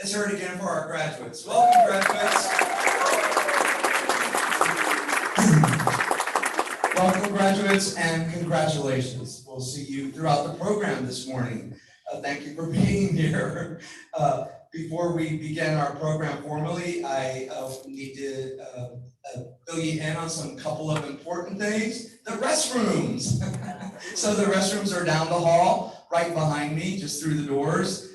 Let's hear it again for our graduates. Welcome, graduates. Welcome, graduates, and congratulations. We'll see you throughout the program this morning. Thank you for being here. Before we begin our program formally, I need to fill you in on some couple of important things. The restrooms. So the restrooms are down the hall, right behind me, just through the doors.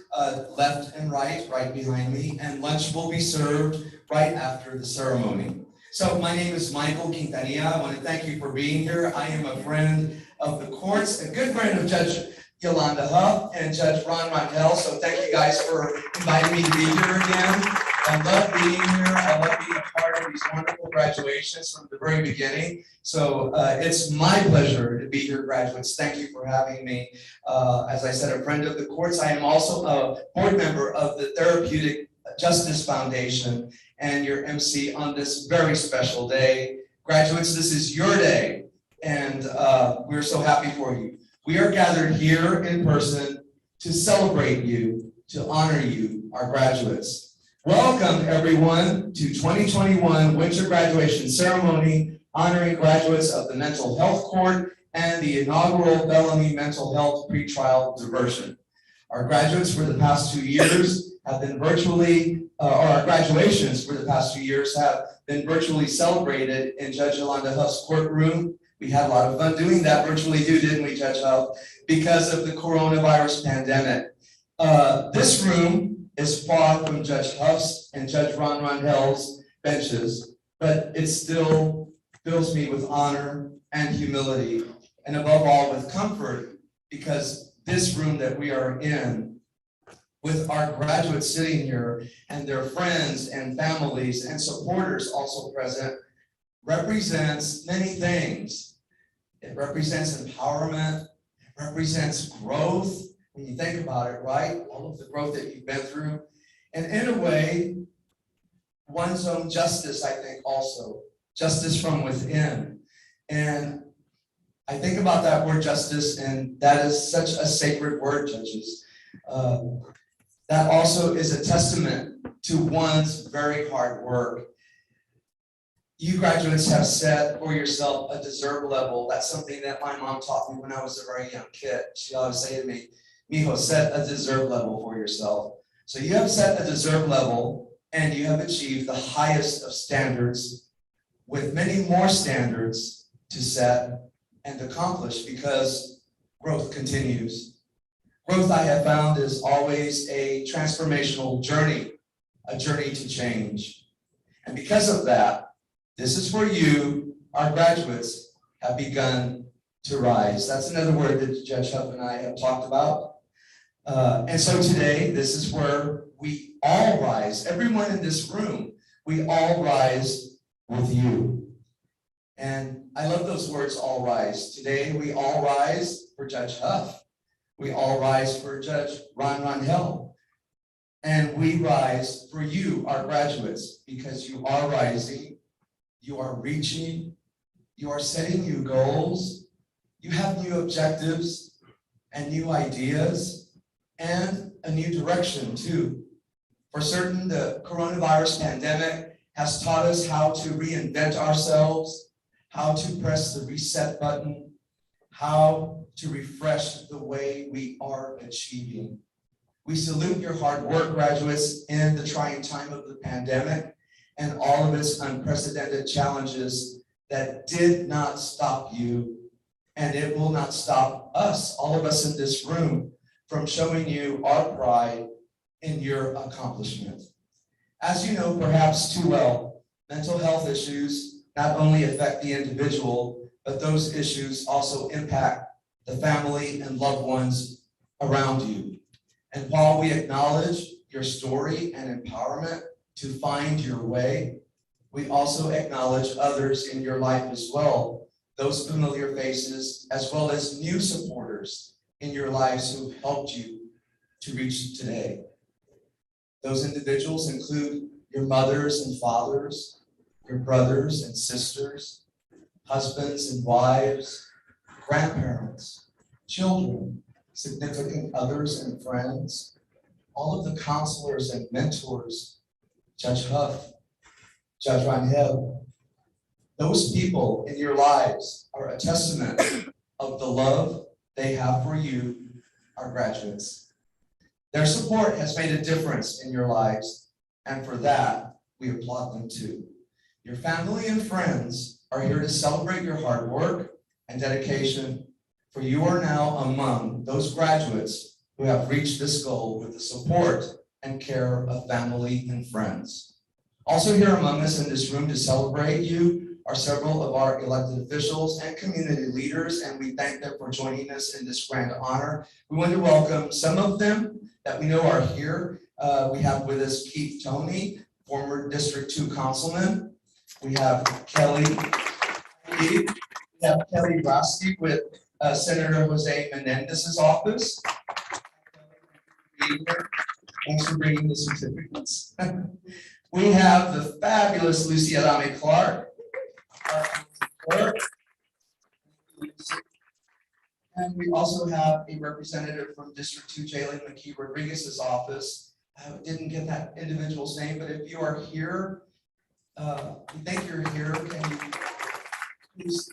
Left and right behind me, and lunch will be served right after the ceremony. So my name is Michael Quintanilla. I want to thank you for being here. I am a friend of the courts, a good friend of Judge Yolanda Huff and Judge Rondell. So thank you guys for inviting me to be here again. I love being here. I love being a part of these wonderful graduations from the very beginning. So it's my pleasure to be here, graduates. Thank you for having me. As I said, a friend of the courts. I am also a board member of the Therapeutic Justice Foundation and your MC on this very special day. Graduates, this is your day, and we're so happy for you. We are gathered here in person to celebrate you, to honor you, our graduates. Welcome, everyone, to 2021 Winter Graduation Ceremony honoring graduates of the Mental Health Court and the inaugural Felony Mental Health Pretrial Diversion. Our graduates for the past 2 years have been virtually, or our graduations for the past 2 years have been virtually celebrated in Judge Yolanda Huff's courtroom. We had a lot of fun doing that virtually too, didn't we, Judge Huff? Because of the coronavirus pandemic. This room is far from Judge Huff's and Judge Rondell's benches, but it still fills me with honor and humility, and above all with comfort, because this room that we are in, with our graduates sitting here and their friends and families and supporters also present, represents many things. It represents empowerment, it represents growth, when you think about it, right? All of the growth that you've been through. And in a way, one's own justice, I think also. Justice from within. And I think about that word justice, and that is such a sacred word, judges. That also is a testament to one's very hard work. You graduates have set for yourself a deserve level. That's something that my mom taught me when I was a very young kid. She always say to me, Mijo, set a deserve level for yourself. So you have set a deserve level, and you have achieved the highest of standards with many more standards to set and accomplish, because growth continues. Growth, I have found, is always a transformational journey, a journey to change. And because of that, this is for you, our graduates have begun to rise. That's another word that Judge Huff and I have talked about. And so today, this is where we all rise. Everyone in this room, we all rise with you. And I love those words, all rise. Today, we all rise for Judge Huff. We all rise for Judge Rondell. And we rise for you, our graduates, because you are rising, you are reaching, you are setting new goals, you have new objectives and new ideas, and a new direction too. For certain, the coronavirus pandemic has taught us how to reinvent ourselves, how to press the reset button, how to refresh the way we are achieving. We salute your hard work, graduates, in the trying time of the pandemic and all of its unprecedented challenges that did not stop you, and it will not stop us, all of us in this room, from showing you our pride in your accomplishment. As you know, perhaps too well, mental health issues not only affect the individual, but those issues also impact the family and loved ones around you. And while we acknowledge your story and empowerment to find your way, we also acknowledge others in your life as well, those familiar faces, as well as new supporters in your lives who helped you to reach today. Those individuals include your mothers and fathers, your brothers and sisters, husbands and wives, grandparents, children, significant others and friends, all of the counselors and mentors, Judge Huff, Judge Rondell, those people in your lives are a testament of the love they have for you, our graduates. Their support has made a difference in your lives, and for that, we applaud them too. Your family and friends are here to celebrate your hard work and dedication, for you are now among those graduates who have reached this goal with the support and care of family and friends. Also here among us in this room to celebrate you are several of our elected officials and community leaders, and we thank them for joining us in this grand honor. We want to welcome some of them that we know are here. We have with us Keith Toney, former District 2 Councilman. We have Kelly. We have Kelly Rossi with Senator Jose Menendez's office. Thanks for bringing the certificates. We have the fabulous Lucy Adame Clark, our clerk. And we also have a representative from District 2, Jalen McKee Rodriguez's office. I didn't get that individual's name, but if you are here, we think you're here. Can you please,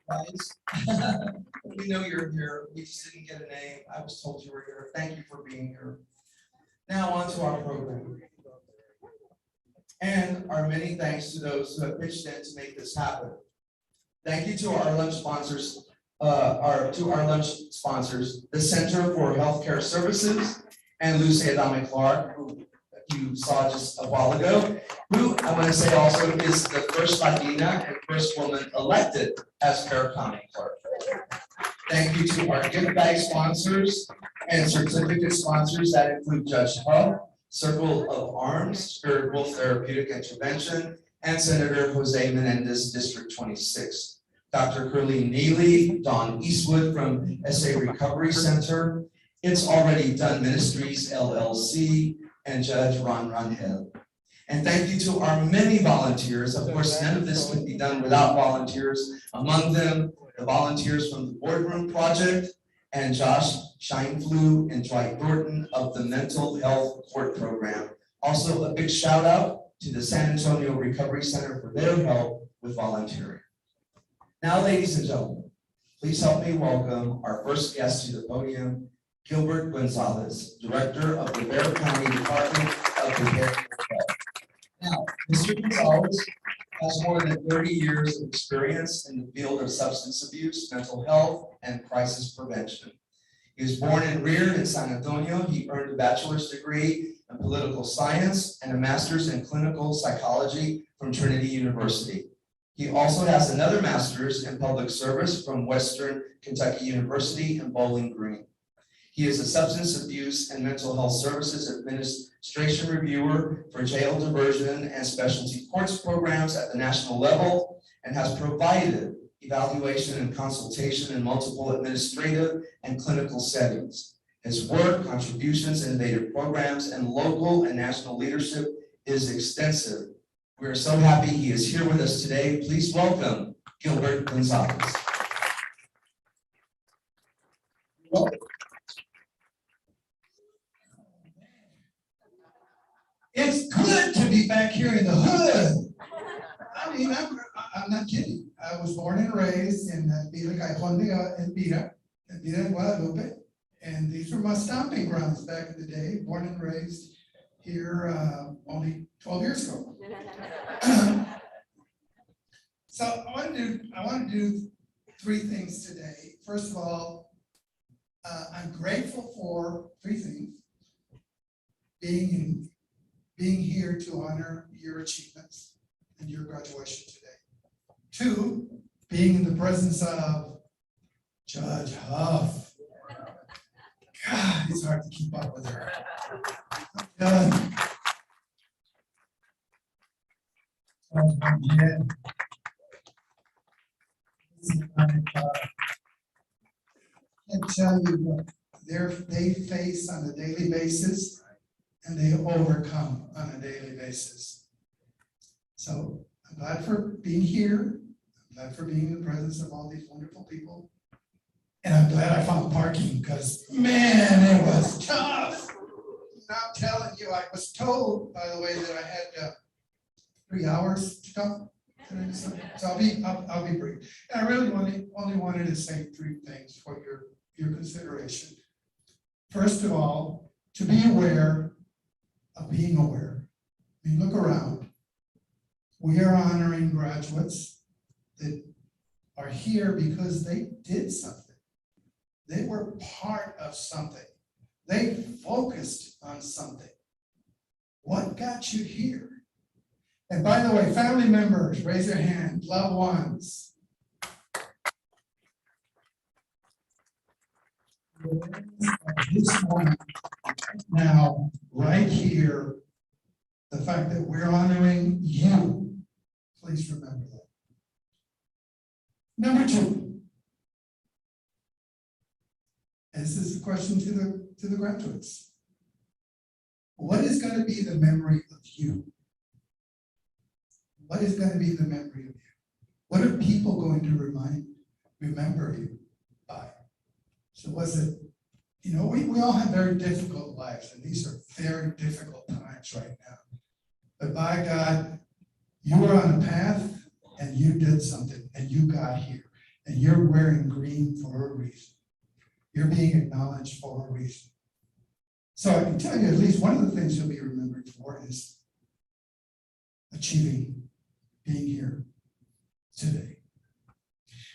guys? We know you're here. We just didn't get a name. I was told you were here. Thank you for being here. Now on to our program. And our many thanks to those who have pitched in to make this happen. Thank you to our lunch sponsors, the Center for Healthcare Services and Lucy Adame Clark, who you saw just a while ago, who I want to say also is the first Latina and first woman elected as Vera County Clerk. Thank you to our gift bag sponsors and certificate sponsors that include Judge Huff, Circle of Arms, Spirit Wolf Therapeutic Intervention, and Senator Jose Menendez, District 26. Dr. Carlene Nealy, Dawn Eastwood from SA Recovery Center, It's Already Done Ministries, LLC, and Judge Rondell. And thank you to our many volunteers. Of course, none of this could be done without volunteers. Among them, the volunteers from the Boardroom Project, and Josh Shineflew and Dwight Thornton of the Mental Health Court Program. Also, a big shout out to the San Antonio Recovery Center for their help with volunteering. Now, ladies and gentlemen, please help me welcome our first guest to the podium, Gilbert Gonzalez, Director of the Vera County Department of Behavioral Health. Now, Mr. Gonzalez has more than 30 years of experience in the field of substance abuse, mental health, and crisis prevention. He was born and reared in San Antonio. He earned a bachelor's degree in political science and a master's in clinical psychology from Trinity University. He also has another master's in public service from Western Kentucky University in Bowling Green. He is a substance abuse and mental health services administration reviewer for jail diversion and specialty courts programs at the national level, and has provided evaluation and consultation in multiple administrative and clinical settings. His work, contributions, innovative programs, and local and national leadership is extensive. We are so happy he is here with us today. Please welcome Gilbert Gonzalez. It's good to be back here in the hood. I mean, I'm not kidding. I was born and raised in Villa Caiponde and Vera in Guadalupe. And these were my stomping grounds back in the day, born and raised here only 12 years ago. So I want to do three things today. First of all, I'm grateful for three things. Being here to honor your achievements and your graduation today. 2, being in the presence of Judge Huff. God, it's hard to keep up with her. I tell you what they face on a daily basis, and they overcome on a daily basis. So I'm glad for being here. I'm glad for being in the presence of all these wonderful people. And I'm glad I found parking because, man, it was tough. Not telling you, I was told, by the way, that I had 3 hours to come. So I'll be brief. And I really only wanted to say 3 things for your consideration. First of all, to be aware of being aware. I mean, look around. We are honoring graduates that are here because they did something. They were part of something. They focused on something. What got you here? And by the way, family members, raise your hand, loved ones. This moment, now, right here, the fact that we're honoring you, please remember that. Number 2, this is a question to the graduates. What is going to be the memory of you? What is going to be the memory of you? What are people going to remember you by? So was it, we all have very difficult lives, and these are very difficult times right now. But by God, you were on a path and you did something and you got here. And you're wearing green for a reason. You're being acknowledged for a reason. So I can tell you at least one of the things you'll be remembered for is achieving being here today.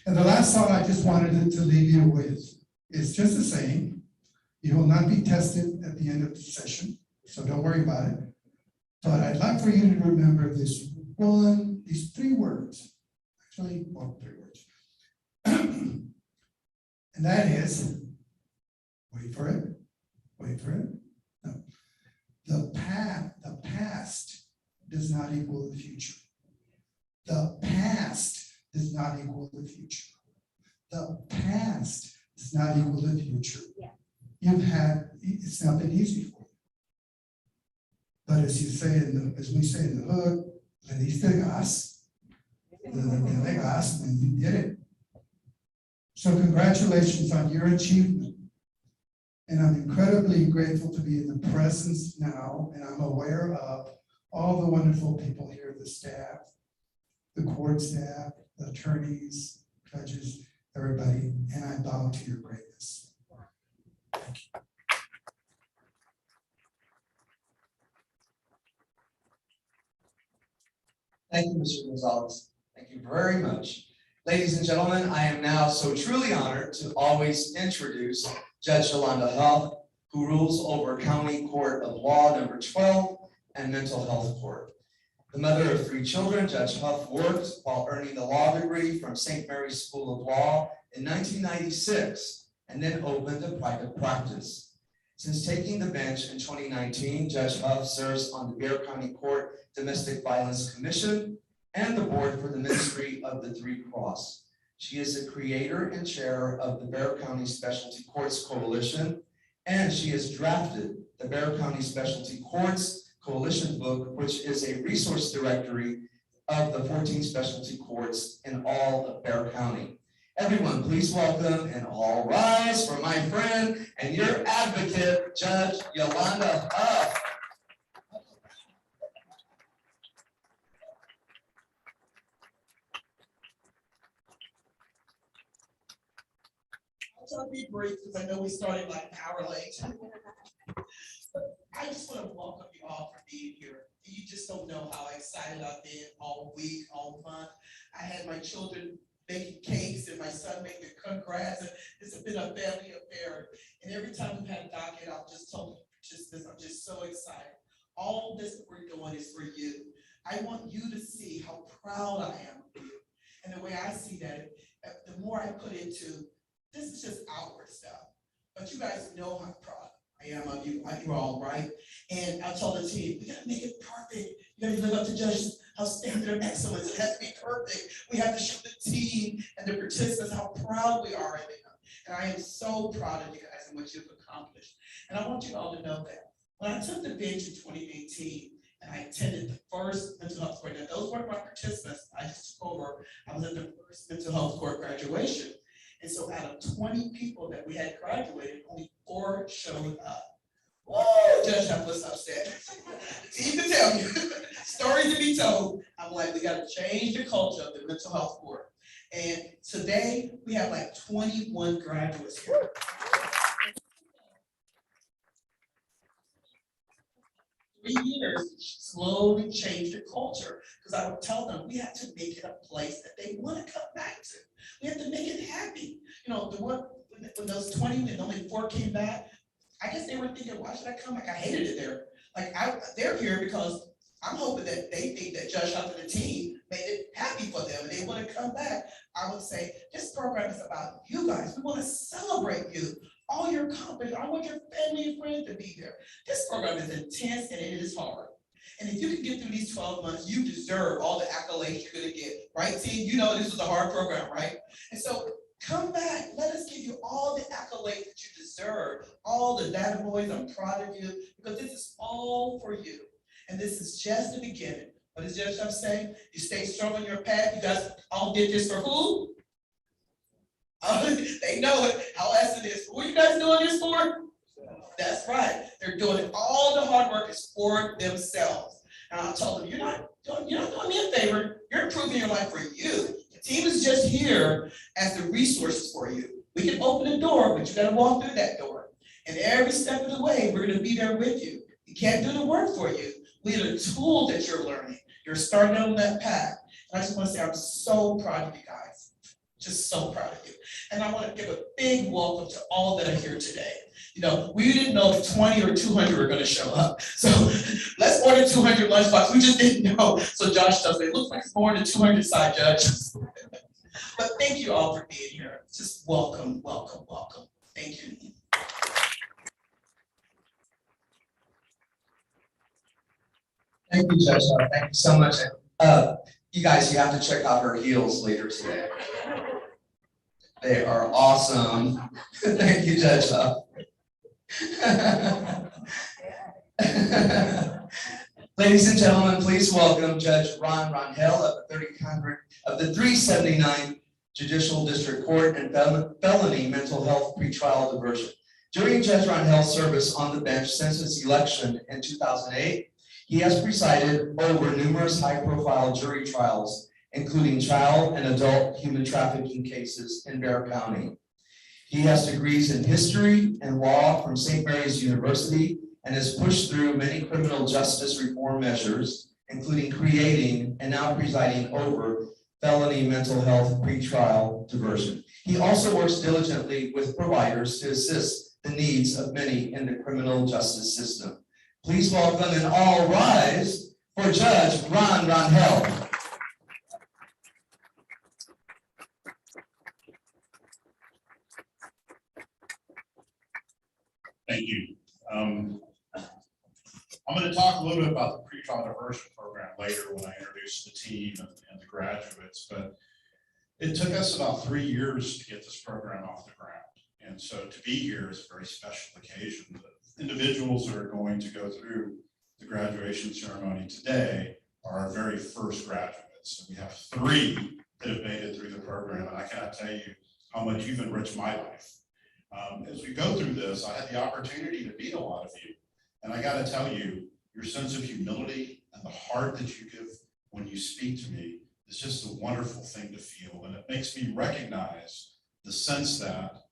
And the last thought I just wanted to leave you with is just the same. You will not be tested at the end of the session, so don't worry about it. But I'd like for you to remember these 3 words. Actually, 3 words. And that is, wait for it. No. The past does not equal the future. The past does not equal the future. The past does not equal the future. Yeah. It's not been easy for you. But as we say in the hood, le diste gas, and you did it. So congratulations on your achievement. And I'm incredibly grateful to be in the presence now, and I'm aware of all the wonderful people here, the staff, the court staff, the attorneys, judges, everybody, and I bow to your greatness. Thank you. Thank you, Mr. Gonzalez. Thank you very much. Ladies and gentlemen, I am now so truly honored to always introduce Judge Yolanda Huff, who rules over County Court of Law number 12 and Mental Health Court. The mother of 3 children, Judge Huff worked while earning the law degree from St. Mary's School of Law in 1996 and then opened a private practice. Since taking the bench in 2019, Judge Huff serves on the Vera County Court Domestic Violence Commission and the board for the Ministry of the 3 Cross. She is the creator and chair of the Vera County Specialty Courts Coalition, and she has drafted the Vera County Specialty Courts Coalition book, which is a resource directory of the 14 specialty courts in all of Vera County. Everyone, please welcome and all rise for my friend and your advocate, Judge Yolanda Huff. I'll be brief because I know we started like an hour late. But I just want to welcome you all for being here. You just don't know how excited I've been all week, all month. I had my children baking cakes and my son making congrats. And it's been a family affair. And every time we've had a docket, I've just told participants, I'm just so excited. All this that we're doing is for you. I want you to see how proud I am of you. And the way I see that, the more I put into, this is just outward stuff. But you guys know how proud I am of you all, right? And I told the team, we gotta make it perfect. You gotta live up to Judge Huff's standard of excellence. It has to be perfect. We have to show the team and the participants how proud we are of them. And I am so proud of you guys and what you've accomplished. And I want you all to know that when I took the bench in 2018, and I attended the first mental health court. Now, those weren't my participants. I just took over. I was at the first mental health court graduation. And so So out of 20 people that we had graduated, only 4 showed up. Woo, Judge Huff was upset. You can tell me, stories to be told. I'm like, we gotta change the culture of the mental health board. And today, we have like 21 graduates here. 3 years slowly changed the culture, because I would tell them we have to make it a place that they want to come back to. We have to make it happy. You know, the one when those 20 and only 4 came back, I guess they were thinking, why should I come? Like, I hated it there. Like, they're here because I'm hoping that they think that Judge Huff and the team made it happy for them and they want to come back. I would say this program is about you guys. We want to celebrate you. All your accomplishments. I want your family and friends to be there. This program is intense and it is hard. And if you can get through these 12 months, you deserve all the accolades you're gonna get, right, team? You know this was a hard program, right? And so come back, let us give you all the accolades that you deserve, all the data boys, I'm proud of you, because this is all for you. And this is just the beginning. What does Judge Huff say? You stay strong on your path. You guys all did this for who? They know it. How else it is. Who are you guys doing this for? That's right. They're doing it. All the hard work is for themselves. And I told them, you're not doing me a favor. You're improving your life for you. The team is just here as the resources for you. We can open the door, but you got to walk through that door. And every step of the way, we're going to be there with you. We can't do the work for you. We are the tool that you're learning. You're starting on that path. And I just want to say, I'm so proud of you guys. Just so proud of you. And I want to give a big welcome to all that are here today. You know, we didn't know if 20 or 200 were going to show up. So let's order 200 lunchboxes. We just didn't know. So Josh does it. Looks like it's more than 200 side, Judge. But thank you all for being here. Just welcome, welcome, welcome. Thank you. Thank you, Judge. Thank you so much. You guys, you have to check out her heels later today. They are awesome. Thank you, Judge. Ladies and gentlemen, please welcome Judge Rondell of the 379 Judicial District Court and Felony Mental Health Pretrial Diversion. During Judge Rondell's service on the bench since his election in 2008, he has presided over numerous high-profile jury trials, including child and adult human trafficking cases in Vera County. He has degrees in history and law from St. Mary's University and has pushed through many criminal justice reform measures, including creating and now presiding over felony mental health pretrial diversion. He also works diligently with providers to assist the needs of many in the criminal justice system. Please welcome and all rise for Judge Rondell. Thank you. I'm going to talk a little bit about the pretrial diversion program later when I introduce the team and the graduates, but it took us about 3 years to get this program off the ground. And so to be here is a very special occasion. The individuals that are going to go through the graduation ceremony today are our very first graduates. And we have 3 that have made it through the program, and I cannot tell you how much you've enriched my life. As we go through this, I had the opportunity to meet a lot of you. And I got to tell you, your sense of humility and the heart that you give when you speak to me is just a wonderful thing to feel. And it makes me recognize the sense that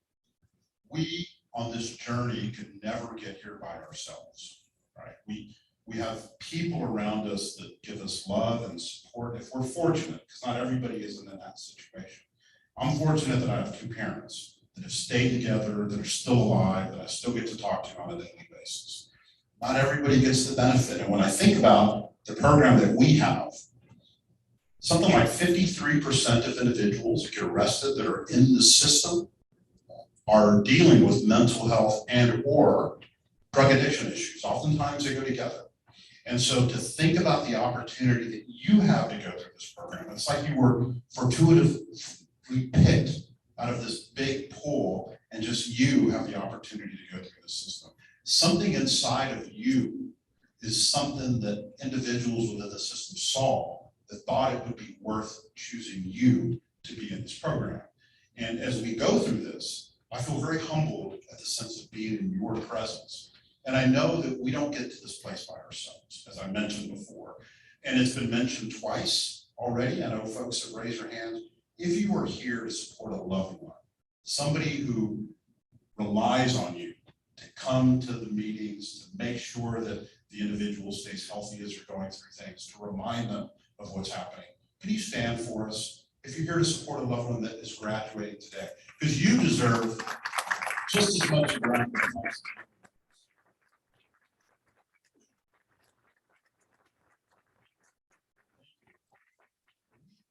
we on this journey could never get here by ourselves, right? We have people around us that give us love and support if we're fortunate, because not everybody is in that situation. I'm fortunate that I have 2 parents that have stayed together, that are still alive, that I still get to talk to on a daily basis. Not everybody gets the benefit. And when I think about the program that we have, something like 53% of individuals that get arrested that are in the system are dealing with mental health and or drug addiction issues. Oftentimes they go together. And so to think about the opportunity that you have to go through this program, it's like you were fortuitously picked out of this big pool and just you have the opportunity to go through the system. Something inside of you is something that individuals within the system saw that thought it would be worth choosing you to be in this program. And as we go through this, I feel very humbled at the sense of being in your presence. And I know that we don't get to this place by ourselves, as I mentioned before. And it's been mentioned twice already. I know folks have raised their hands. If you are here to support a loved one, somebody who relies on you to come to the meetings, to make sure that the individual stays healthy as you're going through things, to remind them of what's happening. Can you stand for us if you're here to support a loved one that is graduating today? Because you deserve just as much gratitude.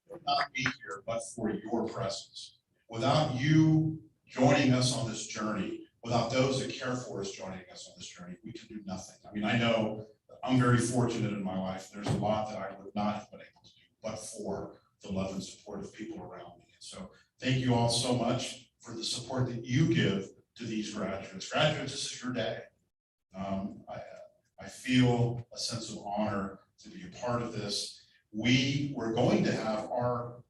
Would not be here but for your presence. Without you joining us on this journey, without those that care for us joining us on this journey, we can do nothing. I mean, I know I'm very fortunate in my life. There's a lot that I would not have been able to do but for the love and support of people around me. And so thank you all so much for the support that you give to these graduates. Graduates, this is your day. I feel a sense of honor to be a part of this. We were going to have our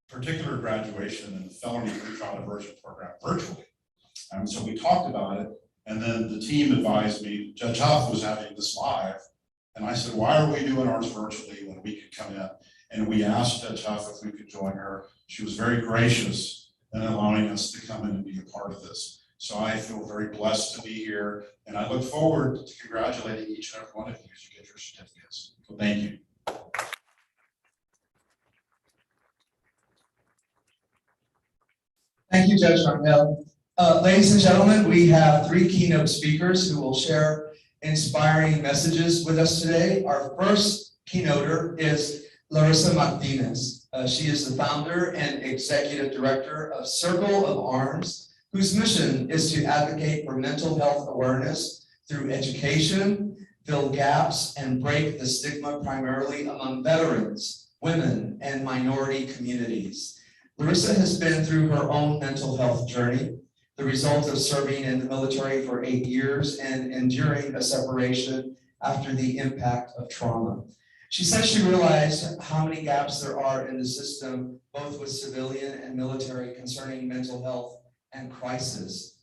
particular graduation in the Felony Pretrial Diversion program virtually. So we talked about it, and then the team advised me, Judge Huff was having this live, and I said, why are we doing ours virtually when we could come in? And we asked Judge Huff if we could join her. She was very gracious in allowing us to come in and be a part of this. So I feel very blessed to be here, and I look forward to congratulating each and every one of you as you get your certificates. So thank you. Thank you, Judge Rondell. Ladies and gentlemen, we have 3 keynote speakers who will share inspiring messages with us today. Our first keynoter is Larissa Martinez. She is the founder and executive director of Circle of Arms, whose mission is to advocate for mental health awareness through education, fill gaps, and break the stigma primarily among veterans, women, and minority communities. Larissa has been through her own mental health journey, the result of serving in the military for 8 years and enduring a separation after the impact of trauma. She says she realized how many gaps there are in the system, both with civilian and military, concerning mental health and crisis.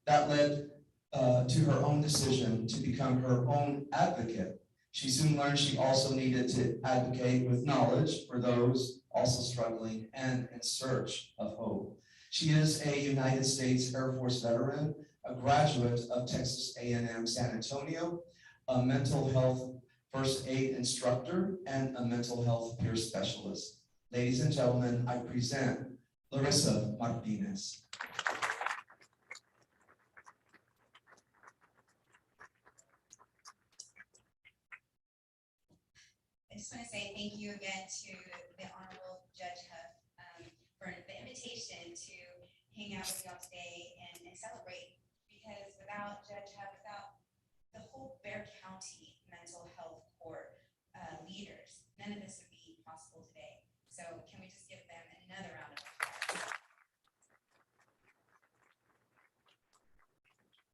That led to her own decision to become her own advocate. She soon learned she also needed to advocate with knowledge for those also struggling and in search of hope. She is a United States Air Force veteran, a graduate of Texas A&M San Antonio, a mental health first aid instructor, and a mental health peer specialist. Ladies and gentlemen, I present Larissa Martinez. I just want to say thank you again to the Honorable Judge Huff for the invitation to hang out with y'all today and celebrate, because without Judge Huff, without the whole Bexar County Mental Health Court leaders, none of this would be possible today. So can we just give them another round of applause?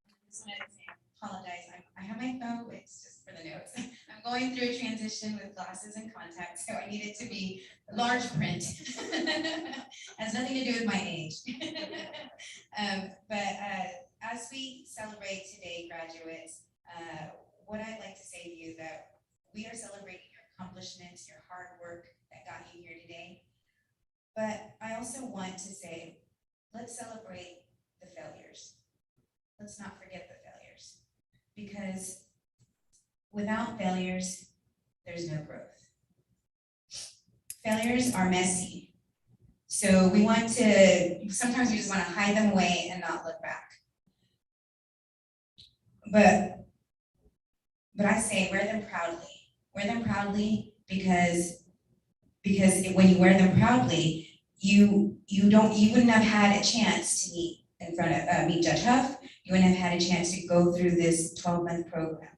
I just wanted to say, I apologize. I have my phone, it's just for the notes. I'm going through a transition with glasses and contacts, so I need it to be large print. Has nothing to do with my age. But as we celebrate today, graduates, what I'd like to say to you is that we are celebrating your accomplishments, your hard work that got you here today. But I also want to say, let's celebrate the failures. Let's not forget the failures, because without failures, there's no growth. Failures are messy. So we want to, sometimes we just want to hide them away and not look back. But I say wear them proudly. Wear them proudly because when you wear them proudly, you wouldn't have had a chance to meet in front of meet Judge Huff. You wouldn't have had a chance to go through this 12-month program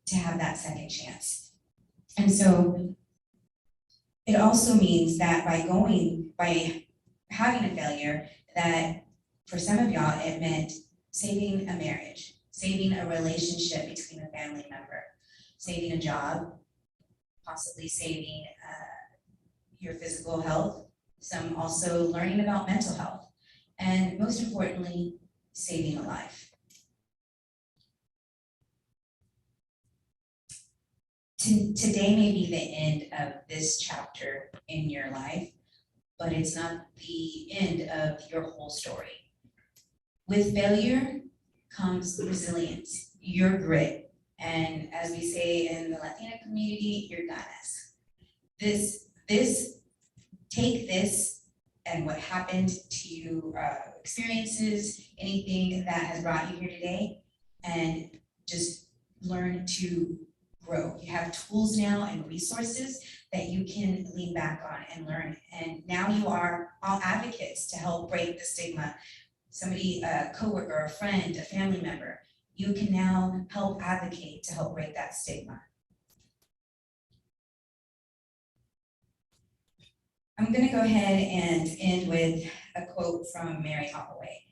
to have that second chance. And so it also means that by having a failure, that for some of y'all, it meant saving a marriage, saving a relationship between a family member, saving a job, possibly saving your physical health, some also learning about mental health. and most importantly, saving a life. Today may be the end of this chapter in your life, but it's not the end of your whole story. With failure comes resilience, your grit, and as we say in the Latina community, your ganas. Take this and what happened to you, experiences, anything that has brought you here today, and just learn to grow. You have tools now and resources that you can lean back on and learn. And now you are all advocates to help break the stigma. Somebody, a coworker, a friend, a family member, you can now help advocate to help break that stigma. I'm gonna go ahead and end with a quote from Mary Holloway.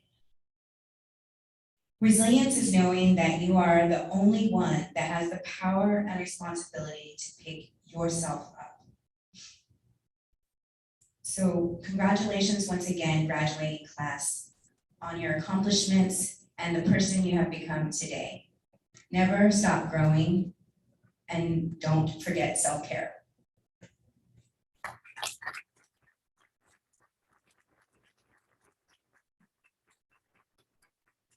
Resilience is knowing that you are the only one that has the power and responsibility to pick yourself up. So congratulations once again, graduating class, on your accomplishments and the person you have become today. Never stop growing, and don't forget self-care.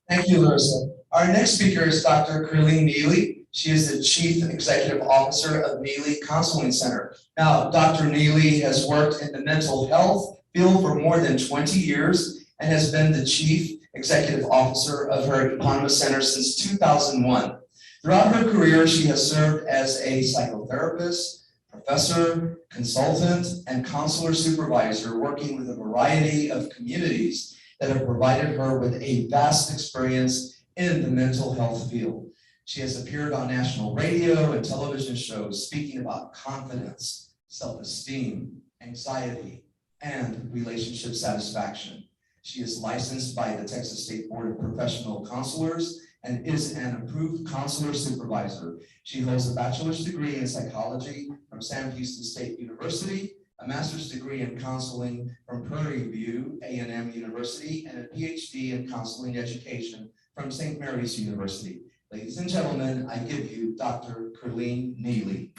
Thank you, Larissa. Our next speaker is Dr. Carlene Nealy. She is the Chief Executive Officer of Nealy Counseling Center. Now, Dr. Nealy has worked in the mental health field for more than 20 years and has been the Chief Executive Officer of her eponymous center since 2001. Throughout her career, she has served as a psychotherapist, professor, consultant, and counselor supervisor, working with a variety of communities that have provided her with a vast experience in the mental health field. She has appeared on national radio and television shows speaking about confidence, self-esteem, anxiety, and relationship satisfaction. She is licensed by the Texas State Board of Professional Counselors and is an approved counselor supervisor. She holds a bachelor's degree in psychology from Sam Houston State University, a master's degree in counseling from Prairie View A&M University, and a PhD in counseling education from St. Mary's University. Ladies and gentlemen, I give you Dr. Carlene Nealy.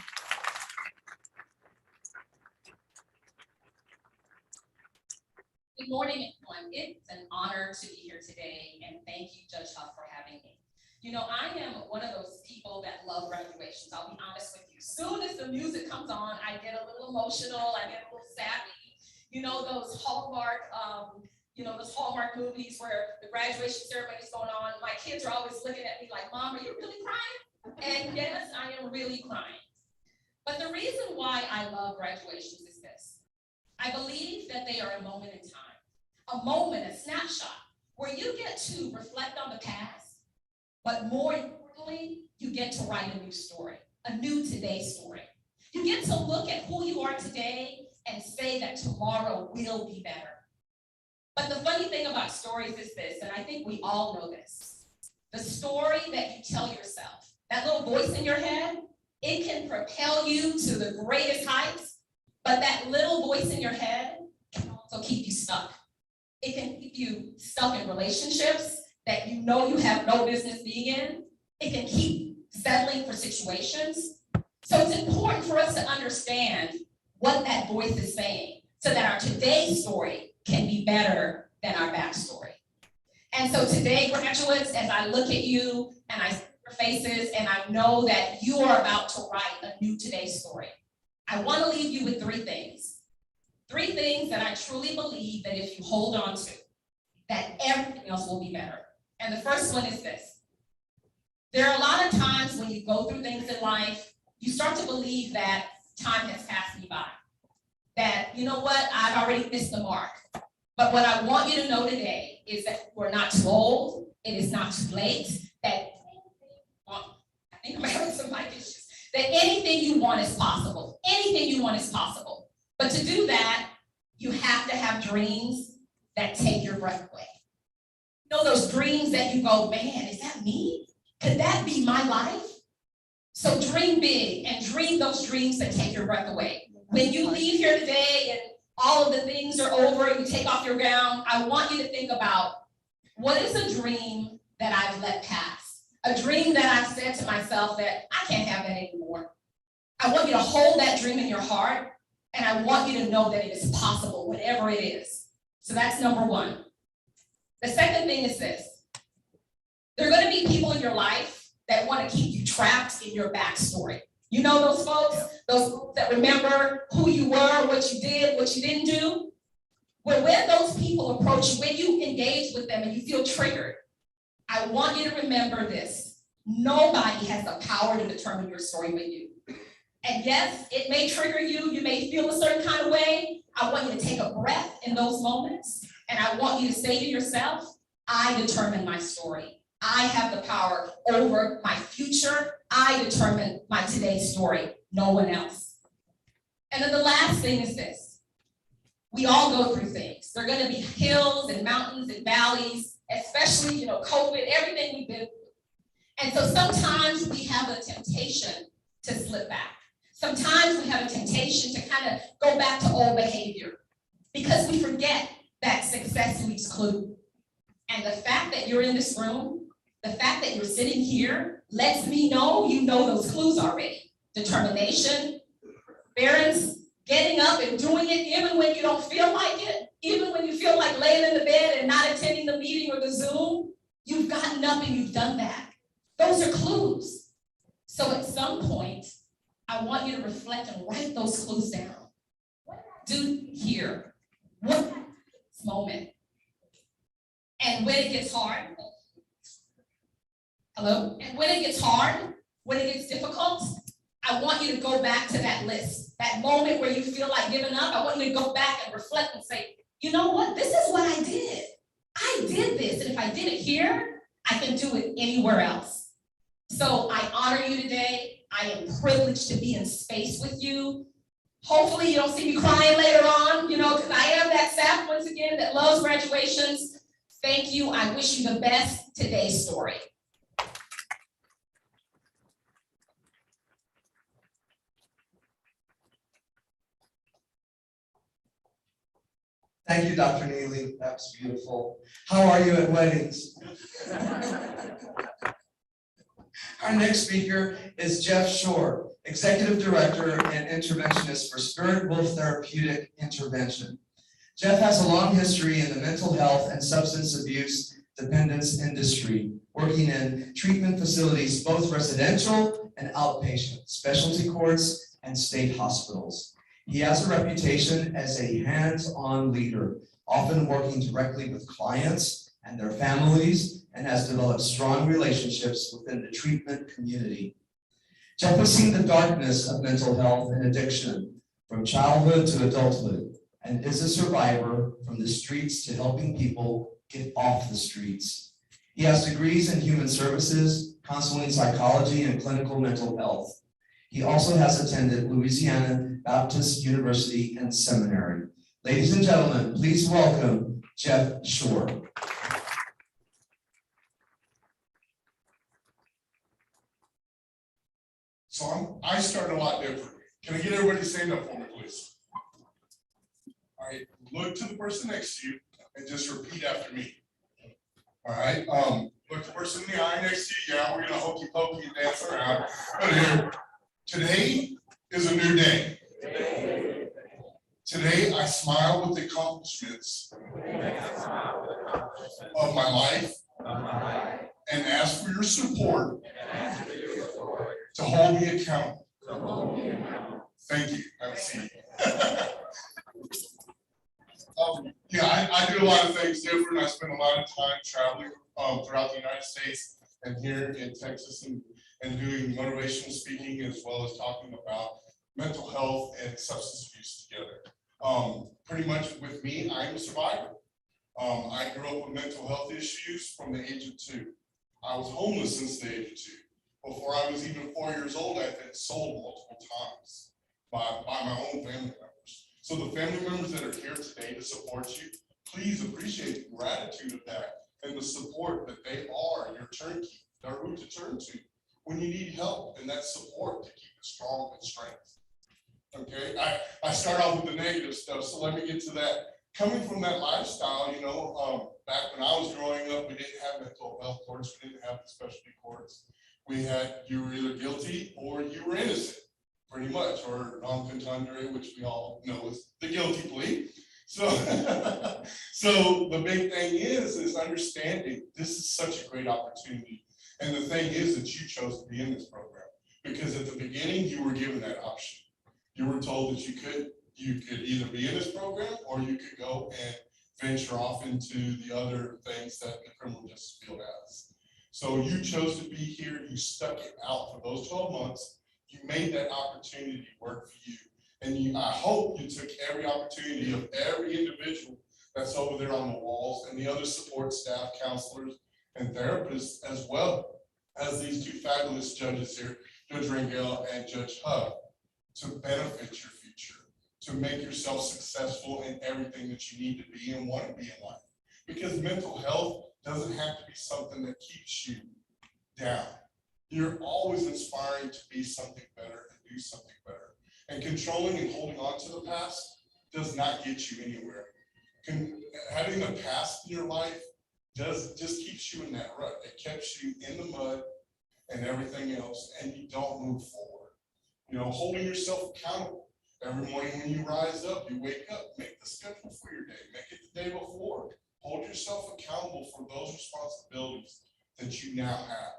Good morning, everyone. It's an honor to be here today, and thank you, Judge Huff, for having me. You know, I am one of those people that love graduations. I'll be honest with you. Soon as the music comes on, I get a little emotional, I get a little sappy. You know, those Hallmark movies where the graduation ceremony is going on. My kids are always looking at me like, Mom, are you really crying? And yes, I am really crying. But the reason why I love graduations is this. I believe that they are a moment in time, a moment, a snapshot, where you get to reflect on the past, but more importantly, you get to write a new story, a new today story. You get to look at who you are today and say that tomorrow will be better. But the funny thing about stories is this, and I think we all know this, the story that you tell yourself, that little voice in your head, it can propel you to the greatest heights, but that little voice in your head can also keep you stuck. It can keep you stuck in relationships that you know you have no business being in. It can keep settling for situations. So it's important for us to understand what that voice is saying so that our today's story can be better than our backstory. And so today, graduates, as I look at you and I see your faces and I know that you are about to write a new today's story, I want to leave you with three things. Three things that I truly believe that if you hold on to, that everything else will be better. And the first one is this. There are a lot of times when you go through things in life, you start to believe that time has passed me by. That, you know what, I've already missed the mark. But what I want you to know today is that we're not too old, it is not too late, that I think I'm having some mic issues, that anything you want is possible. Anything you want is possible. But to do that, you have to have dreams that take your breath away. You know those dreams that you go, man, is that me? Could that be my life? So dream big and dream those dreams that take your breath away. When you leave here today and all of the things are over, you take off your gown, I want you to think about, what is a dream that I've let pass? A dream that I've said to myself that I can't have that anymore. I want you to hold that dream in your heart, and I want you to know that it is possible, whatever it is. So that's number one. The second thing is this. There are gonna be people in your life that wanna keep you trapped in your backstory. You know those folks that remember who you were, what you did, what you didn't do? When those people approach you, when you engage with them and you feel triggered, I want you to remember this. Nobody has the power to determine your story but you. And yes, it may trigger you, you may feel a certain kind of way. I want you to take a breath in those moments, and I want you to say to yourself, I determine my story. I have the power over my future. I determine my today's story, no one else. And then the last thing is this. We all go through things. There are gonna be hills and mountains and valleys, especially, COVID, everything we've been through. And so sometimes we have a temptation to slip back. Sometimes we have a temptation to kind of go back to old behavior because we forget that success leaves clue. And the fact that you're in this room, the fact that you're sitting here lets me know you know those clues already. Determination, perseverance, getting up and doing it even when you don't feel like it, even when you feel like laying in the bed and not attending the meeting or the Zoom, you've gotten up and you've done that. Those are clues. So at some point, I want you to reflect and write those clues down. What did I do here? What did I do in this moment? And when it gets hard, and when it gets hard, when it gets difficult, I want you to go back to that list, that moment where you feel like giving up. I want you to go back and reflect and say, you know what? This is what I did. I did this, and if I did it here, I can do it anywhere else. So I honor you today. I am privileged to be in space with you. Hopefully you don't see me crying later on, because I am that sap, once again, that loves graduations. Thank you. I wish you the best. Today's story. Thank you, Dr. Nealy. That was beautiful. How are you at weddings? Our next speaker is Jeff Shore, Executive Director and Interventionist for Spirit Wolf Therapeutic Intervention. Jeff has a long history in the mental health and substance abuse dependence industry, working in treatment facilities, both residential and outpatient, specialty courts, and state hospitals. He has a reputation as a hands-on leader, often working directly with clients and their families, and has developed strong relationships within the treatment community. Jeff has seen the darkness of mental health and addiction from childhood to adulthood, and is a survivor from the streets to helping people get off the streets. He has degrees in human services, counseling psychology, and clinical mental health. He also has attended Louisiana Baptist University and Seminary. Ladies and gentlemen, please welcome Jeff Shore. So I start a lot differently. Can I get everybody to stand up for me, please? All right, look to the person next to you and just repeat after me. All right, look the person in the eye next to you. Yeah, we're gonna hokey pokey and dance around. But here, today is a new day. Today I smile with the accomplishments of my life and ask for your support to hold me accountable. Thank you. Have a seat. Yeah, I do a lot of things different. I spend a lot of time traveling throughout the United States and here in Texas and doing motivational speaking, as well as talking about mental health and substance abuse together. Pretty much with me, I'm a survivor. I grew up with mental health issues from the age of 2. I was homeless since the age of 2. Before I was even 4 years old, I've been sold multiple times by my own family members. So the family members that are here today to support you, please appreciate the gratitude of that and the support that they are your turnkey, they're who to turn to when you need help and that support to keep it strong and strength. And okay? I start off with the negative stuff, so let me get to that. Coming from that lifestyle, you know, back when I was growing up, we didn't have mental health courts, we didn't have the specialty courts. We had, you were either guilty or you were innocent, pretty much, or non contundere, which we all know is the guilty plea. So, so the big thing is understanding this is such a great opportunity. And the thing is that you chose to be in this program because at the beginning you were given that option. You were told that you could either be in this program or you could go and venture off into the other things that the criminal justice field has. So you chose to be here, you stuck it out for those 12 months, you made that opportunity work for you. And I hope you took every opportunity of every individual that's over there on the walls and the other support staff, counselors, and therapists, as well as these two fabulous judges here, Judge Rondell and Judge Hub, to benefit your future, to make yourself successful in everything that you need to be and want to be in life. Because mental health doesn't have to be something that keeps you down. You're always inspiring to be something better and do something better. And controlling and holding on to the past does not get you anywhere. Having the past in your life just keeps you in that rut. It keeps you in the mud and everything else, and you don't move forward. You know, holding yourself accountable. Every morning when you rise up, you wake up, make the schedule for your day, make it the day before. Hold yourself accountable for those responsibilities that you now have.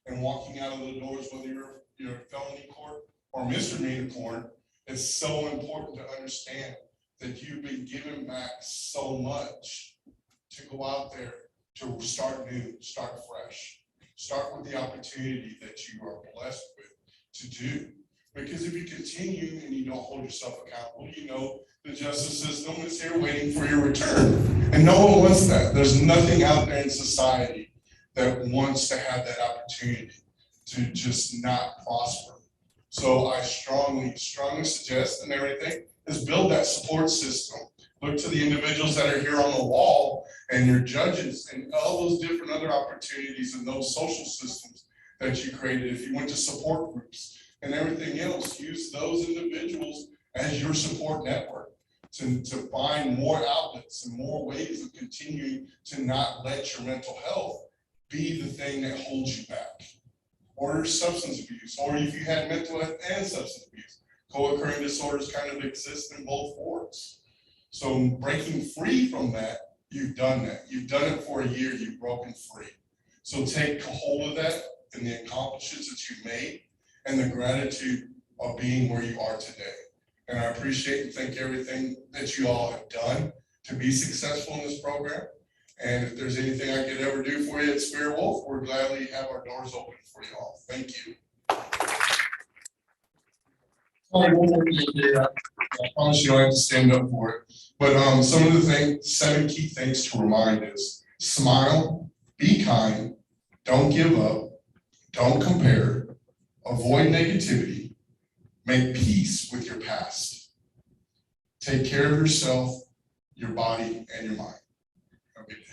And walking out of the doors, whether you're a felony court or misdemeanor court, it's so important to understand that you've been given back so much to go out there to start new, start fresh, start with the opportunity that you are blessed with to do. Because if you continue and you don't hold yourself accountable, you know the justice system is here waiting for your return. And no one wants that. There's nothing out there in society that wants to have that opportunity to just not prosper. So I strongly suggest and everything is build that support system. Look to the individuals that are here on the wall and your judges and all those different other opportunities and those social systems that you created. If you went to support groups and everything else, use those individuals as your support network to find more outlets and more ways of continuing to not let your mental health be the thing that holds you back. Or substance abuse, or if you had mental health and substance abuse. Co-occurring disorders kind of exist in both forms. So breaking free from that, you've done that. You've done it for a year, you've broken free. So take hold of that and the accomplishments that you made and the gratitude of being where you are today. And I appreciate and thank everything that you all have done to be successful in this program. And if there's anything I could ever do for you at Spirit Wolf, we're gladly have our doors open for you all. Thank you. One more thing here. I promise you don't have to stand up for it. But some of the things, 7 key things to remind is smile, be kind, don't give up, don't compare, avoid negativity, make peace with your past. Take care of yourself, your body, and your mind. Have a good day.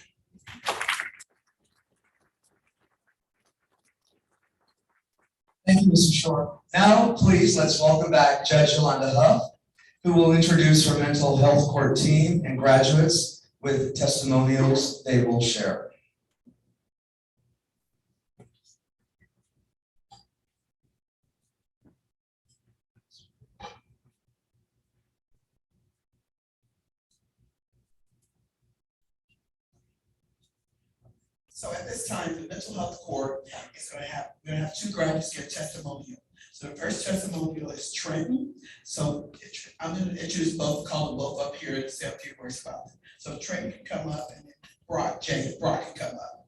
Thank you, Mr. Short. Now, please, let's welcome back Judge Yolanda Huff, who will introduce her mental health court team and graduates with testimonials they will share. So at this time, the mental health court is we're gonna have 2 graduates give testimonial. So the first testimonial is Trenton. So I'm gonna introduce both, call them both up here and say a few words about them. So Trenton can come up and then Brock can come up.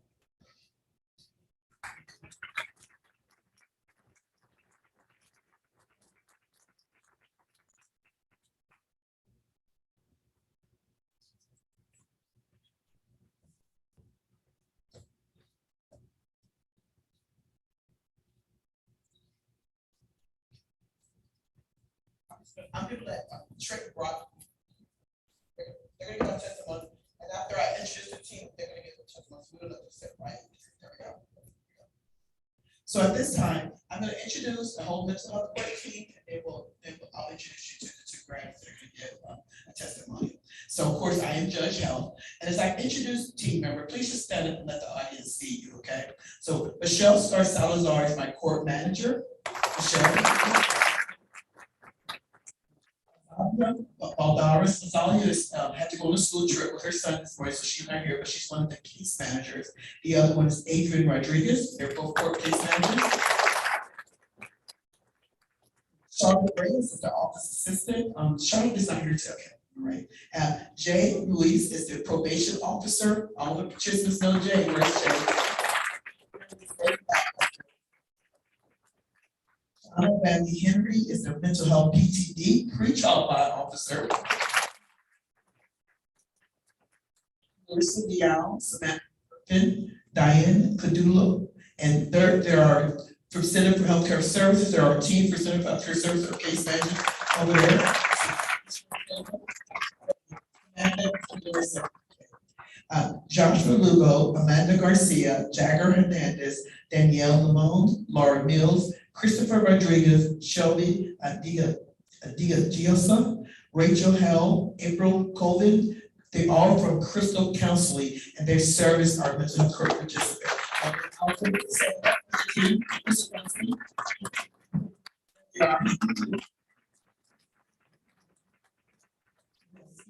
I'm gonna let Trenton Brock, they're gonna give a testimony, and after I introduce the team, they're gonna give a testimony. So we're gonna sit right. There we go. So at this time, I'm gonna introduce the whole mental health court team, and I'll introduce you to the So of course, I am Judge Health. And as I introduce the team member, please just stand up and let the audience see you, okay? So Michelle Salazar is my court manager. Michelle. Aldaris Gonzalez had to go on a school trip with her son this morning, so she's not here, but she's one of the case managers. The other one is Adrian Rodriguez. They're both court case managers. Charlotte Reyes is the office assistant. Charlotte is not here today, right? Jay Luis is the probation officer. All the participants know Jay. Where's Jay? Family Henry is the mental health PTD, pretrial bond officer. Larissa Martinez, Samantha Finn, Diane Kadula, and there are for Center for Healthcare Services, there are a team for Center for Healthcare Services or case management over there. Joshua Lugo, Amanda Garcia, Jagger Hernandez, Danielle Lamone, Laura Mills, Christopher Rodriguez, Shelby Giosa, Rachel Hell, April Colvin. They all from Crystal Counseling, and their service are mental health participants.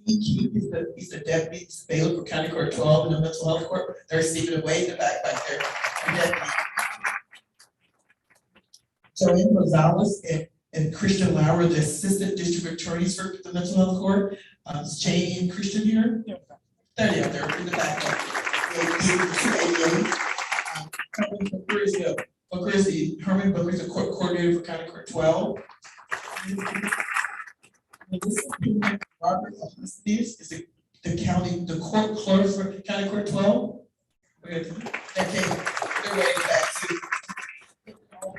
He's the deputy bailiff for County Court 12 in the mental health court. They're Stephen away in the back there. Joanne Gonzalez and Christian Lauer, the assistant district attorneys for the mental health court. Is Janie and Christian here? Yeah. There they are, they're in the back. Booker is the Herman Booker is the court coordinator for County Court 12. Robert is the court clerk for County Court 12. They're way back too.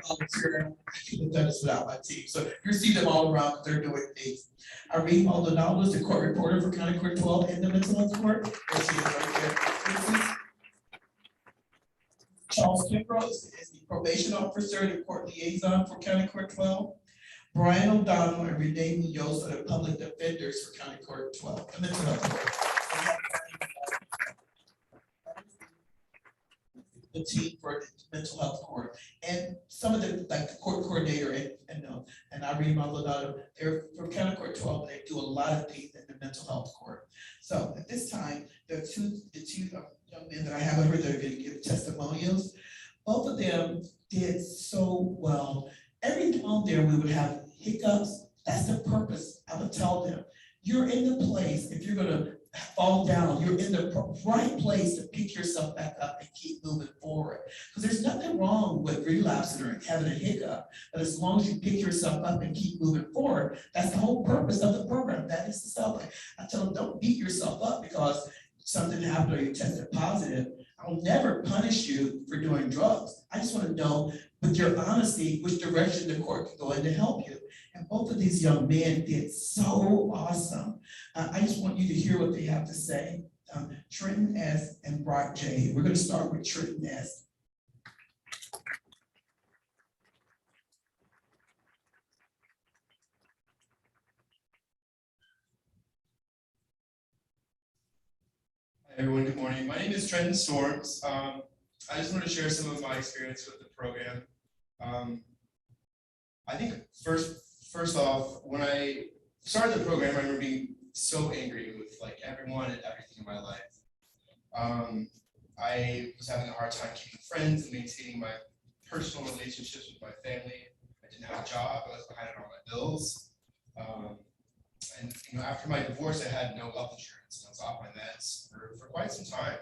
I could have done this without my team. So you see them all around, they're doing things. Irene Maldonado is the court reporter for County Court 12 in the mental health court. There she is right there. Charles Kimbrough is the probation officer, the court liaison for County Court 12. Brian O'Donnell and Renee Munoz are the public defenders for County Court 12, the mental health court. The team for the mental health court, and some of them, like the court coordinator and Irene Maldonado, they're from County Court 12, and they do a lot of things in the mental health court. So at this time, the two young men that I have over there are going to give testimonials. Both of them did so well. Every time there we would have hiccups. That's the purpose. I would tell them, you're in the place, if you're gonna fall down, you're in the right place to pick yourself back up and keep moving forward. Because there's nothing wrong with relapsing or having a hiccup, but as long as you pick yourself up and keep moving forward, that's the whole purpose of the program. That is to celebrate. I tell them, don't beat yourself up because something happened or you tested positive. I'll never punish you for doing drugs. I just want to know, with your honesty, which direction the court can go in to help you. And both of these young men did so awesome. I just want you to hear what they have to say. Trenton S. and Brock J. We're going to start with Trenton S. Hi everyone, good morning. My name is Trenton Storms. I just want to share some of my experience with the program. I think first off, when I started the program, I remember being so angry with like everyone and everything in my life. I was having a hard time keeping friends and maintaining my personal relationships with my family. I didn't have a job, I was behind on all my bills. And after my divorce, I had no health insurance and I was off my meds for quite some time.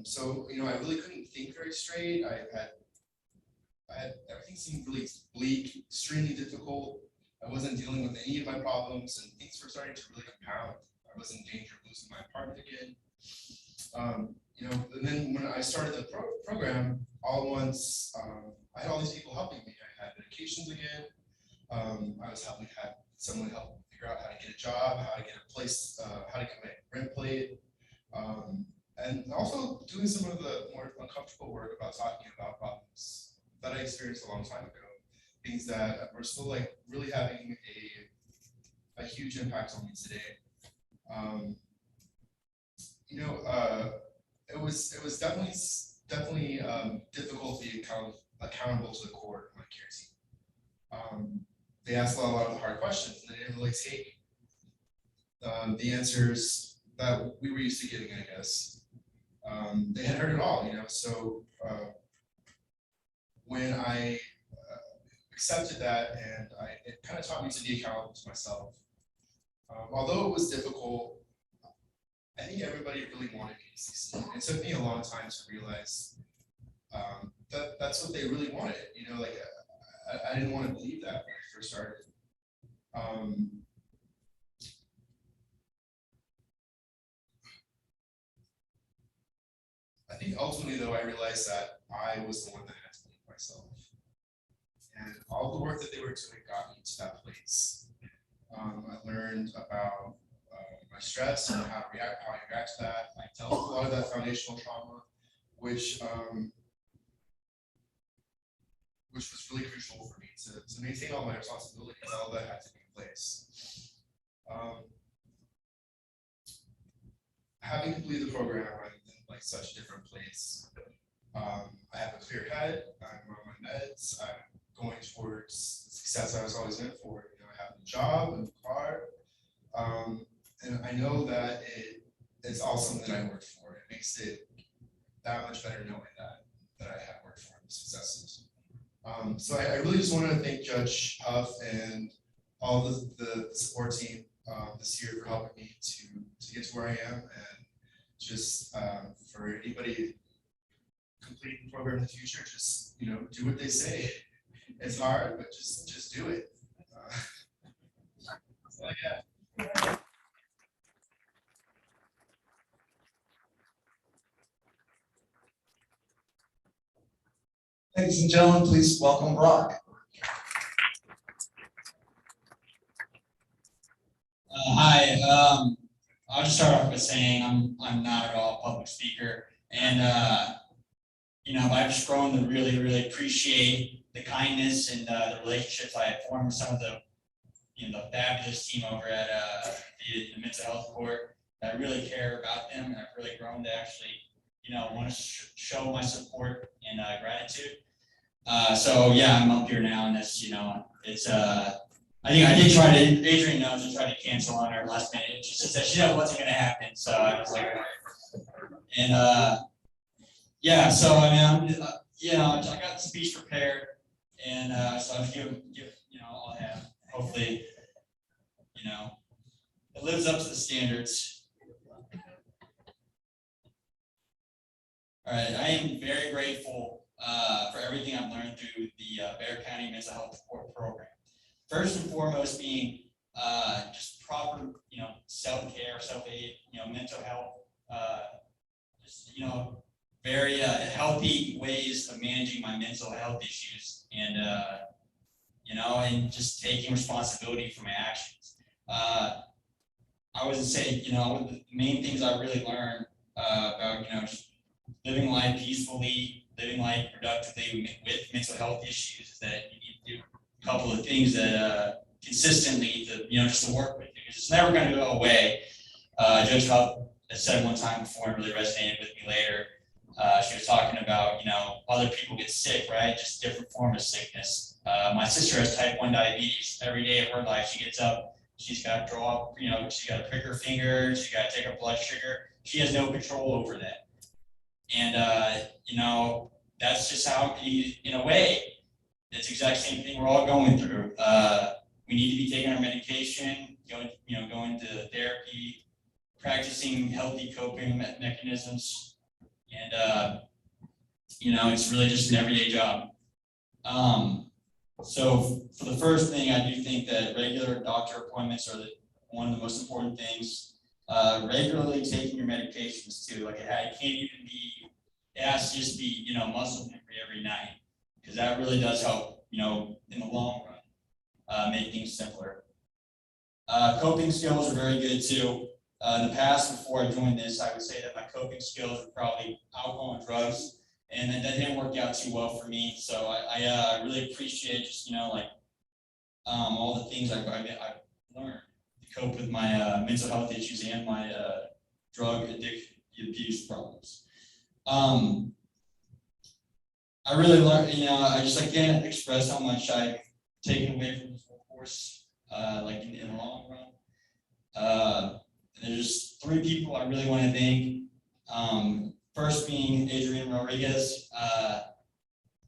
So I really couldn't think very straight. I had everything seemed really bleak, extremely difficult. I wasn't dealing with any of my problems, and things were starting to really compound. I was in danger of losing my apartment again. And then when I started the program, all at once, I had all these people helping me. I had medications again. I was had someone help figure out how to get a job, how to get a place, how to get my rent paid. And also doing some of the more uncomfortable work about talking about problems that I experienced a long time ago, things that are still like really having a huge impact on me today. You know, it was definitely difficult to be accountable to the court on my care team. They asked a lot of the hard questions, and they didn't really take the answers that we were used to getting, I guess. They had heard it all, you know. So when I accepted that, and it kind of taught me to be accountable to myself. Although it was difficult, I think everybody really wanted me to succeed. It took me a long time to realize that that's what they really wanted. You know, like I didn't want to believe that when I first started. I think ultimately, though, I realized that I was the one that had to believe myself. And all the work that they were doing got me to that place. I learned about my stress and how I react to that. I dealt with a lot of that foundational trauma, which was really crucial for me to maintain all my responsibilities. All that had to be in place. Having completed the program, I'm in like such a different place. I have a clear head. I'm on my meds. I'm going towards the success I was always meant for. You know, I have a job and a car, and I know that it's all something that I worked for. It makes it that much better knowing that I have worked for the successes. So I really just want to thank Judge Huff and all the support team this year for helping me to get to where I am, and just for anybody completing the program in the future, just do what they say. It's hard, but just do it. That's all I got. Ladies and gentlemen, please welcome Brock. Hi, I'll just start off by saying I'm not at all a public speaker, and I've just grown to really appreciate the kindness and the relationships I have formed with some of the the fabulous team over at the mental health court. I really care about them, and I've really grown to actually want to show my support and gratitude. So yeah, I'm up here now, and it's it's I think I did try to, Adrian knows, I tried to cancel on her last minute. She said she didn't know what's going to happen. So I was like, and yeah, so I mean, I got the speech prepared, and so I'm give all I have. Hopefully, it lives up to the standards. All right, I am very grateful for everything I've learned through the Bexar County Mental Health Support Program. First and foremost being just proper, self-care, self-aid, mental health, just, very healthy ways of managing my mental health issues, and, and just taking responsibility for my actions. I would say, the main things I really learned about, just living life peacefully, living life productively with mental health issues is that you need to do a couple of things that consistently just to work with, because it's never going to go away. Judge Huff has said one time before and really resonated with me later. She was talking about, other people get sick, right? Just different form of sickness. My sister has type 1 diabetes. Every day of her life, she gets up, she's got to draw up, she's got to prick her finger, she's got to take her blood sugar. She has no control over that. And, that's just how, in a way, it's the exact same thing we're all going through. We need to be taking our medication, going to therapy, practicing healthy coping mechanisms, and it's really just an everyday job. So for the first thing, I do think that regular doctor appointments are one of the most important things. Regularly taking your medications too. Like it can't even be. It has to just be muscle memory every night, because that really does help. In the long run, make things simpler. Coping skills are very good too. In the past, before I joined this, I would say that my coping skills were probably alcohol and drugs, and that didn't work out too well for me. So I really appreciate just all the things I've learned. The cope with my mental health issues and my drug abuse problems. I really learned, I can't express how much I've taken away from this whole course, in the long run. There's 3 people I really want to thank. First being Adrian Rodriguez.